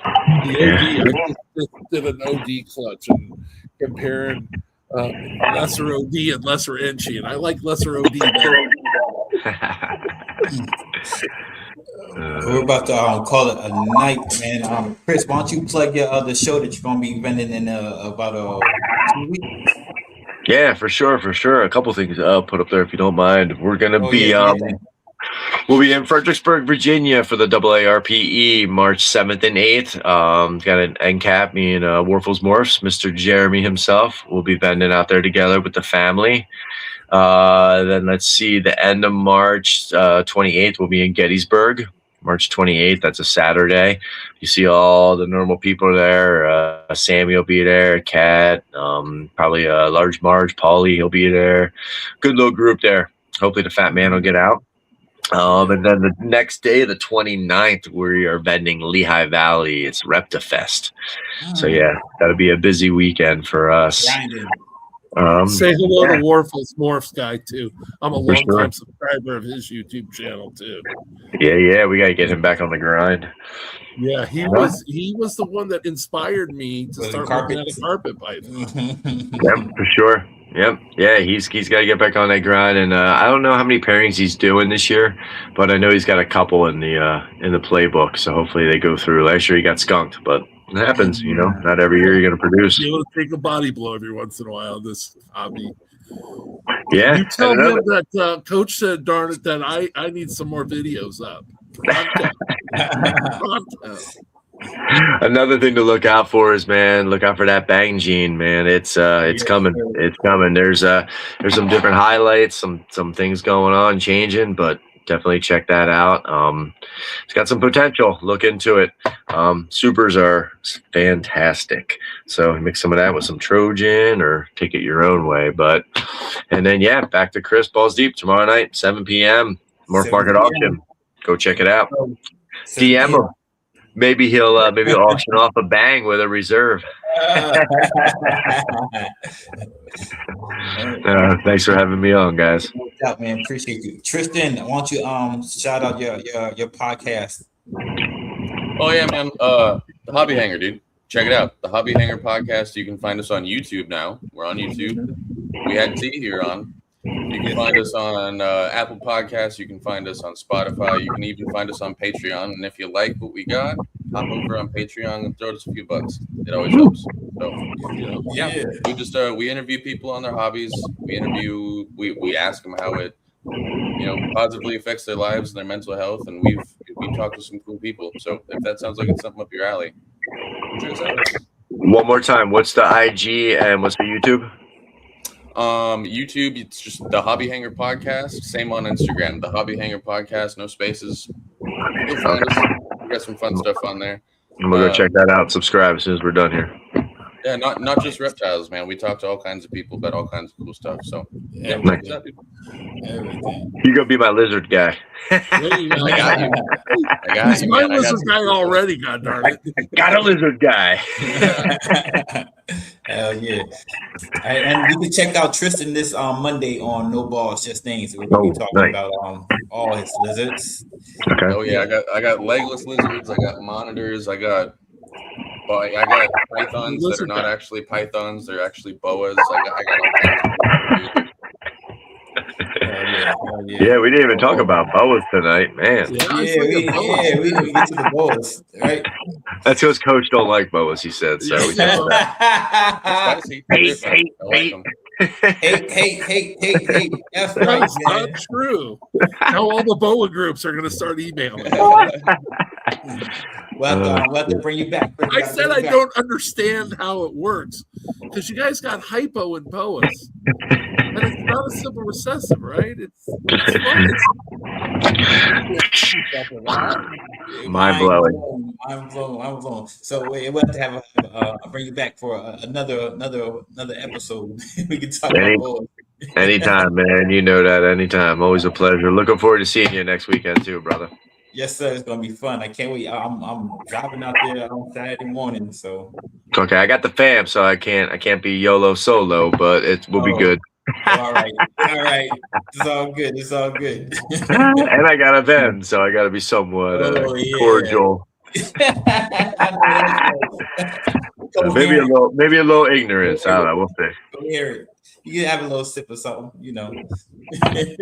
The OD, I just did an OD clutch and comparing lesser OD and lesser Enchi, and I like lesser OD better. We're about to call it a night, man. Chris, why don't you plug your the show that you're gonna be vending in about 2 weeks? Yeah, for sure. A couple things I'll put up there if you don't mind. We're gonna be we'll be in Fredericksburg, Virginia for the AARPE March 7th and 8th. Got an end cap, me and Warfels Morphs, Mr. Jeremy himself. We'll be vending out there together with the family. Then let's see, the end of March 28th, we'll be in Gettysburg. March 28th, that's a Saturday. You see all the normal people there. Sammy will be there, Kat, probably a large Marge, Paulie, he'll be there. Good little group there. Hopefully the fat man will get out. And then the next day, the 29th, we are vending Lehigh Valley. It's ReptiFest. So yeah, that'll be a busy weekend for us. Say hello to Warfels Morphs guy too. I'm a long time subscriber of his YouTube channel too. Yeah, we gotta get him back on the grind. Yeah, he was the one that inspired me to start looking at a carpet pipe. Yep, for sure. Yep. Yeah, he's got to get back on that grind, and I don't know how many pairings he's doing this year, but I know he's got a couple in the playbook. So hopefully they go through. Last year he got skunked, but it happens. Not every year you're going to produce. You're going to take a body blow every once in a while. This hobby. Yeah. You tell him that Coach said, "Darn it, that I need some more videos up." Another thing to look out for is, man, look out for that bang gene, man. It's coming. It's coming. There's some different highlights, some things going on, changing, but definitely check that out. It's got some potential. Look into it. Supers are fantastic. So mix some of that with some Trojan or take it your own way. And then, yeah, back to Chris Balls Deep tomorrow night, 7 p.m. Morph 7 Market p.m. Auction. Go check it out. 7 DM p.m. him. Maybe he'll auction off a bang with a reserve. Thanks for having me on, guys. No doubt, man. Appreciate you. Tristan, I want you shout out your podcast. Oh yeah, man. The Hobby Hanger, dude. Check it out. The Hobby Hanger podcast. You can find us on YouTube now. We're on YouTube. We had T here on. You can find us on Apple Podcasts. You can find us on Spotify. You can even find us on Patreon. And if you like what we got, hop over on Patreon and throw us a few bucks. It always helps. So yeah, we just we interview people on their hobbies. We ask them how it positively affects their lives and their mental health. And we talked to some cool people. So if that sounds like it's something up your alley, check us out. One more time, what's the IG and what's the YouTube? YouTube, it's just the Hobby Hanger Podcast. Same on Instagram, the Hobby Hanger Podcast, no spaces. You'll find us. We got some fun stuff on there. I'm gonna go check that out. Subscribe as soon as we're done here. Yeah, not just reptiles, man. We talk to all kinds of people about all kinds of cool stuff. So yeah, Nice. check it out, dude. Everything. You're gonna be my lizard guy. I got you. I got He's you, my man. I got lizard some guy cool stuff. already, god darn it. Got a lizard guy. Hell yeah. And you can check out Tristan this Monday on No Balls Just Things. We're Oh, talking nice. about all his lizards. Okay. Oh yeah, I got legless lizards. I got monitors. I got pythons that are not actually pythons. They're actually boas. I got all kinds of Yeah, we didn't even talk about boas tonight, man. we didn't get to the boas, right? That's because Coach don't like boas, he said. So we spicy. Hate. I like them. Hey. That's right, That's man. not true. Now all the BOA groups are going to start emailing. We'll have to bring you back. I said I don't understand how it works because you guys got hypo and boas, and it's not a simple recessive, right? It's fun. Mind blowing. Mind blown. So we'll have to have bring you back for another episode. We can talk about boas. Anytime, man. You know that. Anytime. Always a pleasure. Looking forward to seeing you next weekend too, brother. Yes, sir. It's gonna be fun. I can't wait. I'm driving out there on Saturday morning. So Okay, I got the fam, so I can't be YOLO solo, but it will be good. all right. It's all good. And I got a Ben, so I got to be somewhat cordial. Maybe a little ignorance. I don't know. We'll see. Go hear it. You can have a little sip or something, and, thank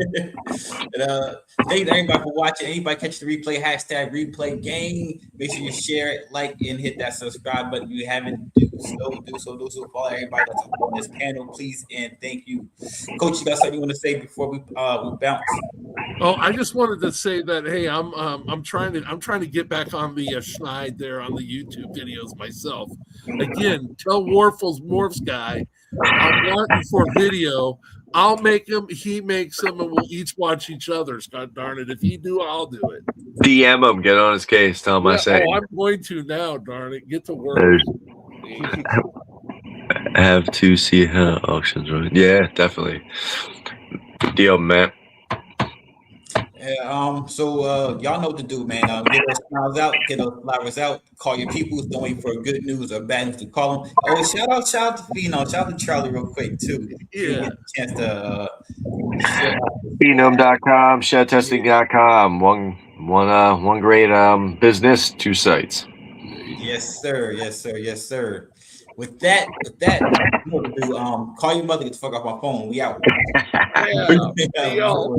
you everybody for watching. Anybody catch the replay, #replay game. Make sure you share it, like, and hit that subscribe button. If you haven't, do so. Follow everybody that's on this panel, please, and thank you. Coach, you got something you want to say before we bounce? Oh, I just wanted to say that hey, I'm trying to get back on the Schneid there on the YouTube videos myself. Again, tell Morphs guy I'm wanting for video. I'll make him, he makes them, and we'll each watch each other's. God darn it! If he do, I'll do it. DM him, get on his case, tell him I say. Oh, I'm going to now. Darn it, get to work. Have to see how auctions run. Yeah, definitely. Deal, man. So y'all know what to do, man. Get those smiles out, get those flowers out, call your people. Don't wait for good news or bad news to call them. Oh, shout out to Pheno, shout out to Charlie real quick too. Yeah. Get a chance to Phenom.com, shedtesting.com. One great business, 2 sites. Yes, sir. With that, you know what to do. Call your mother, get the fuck off my phone. We out. Yeah.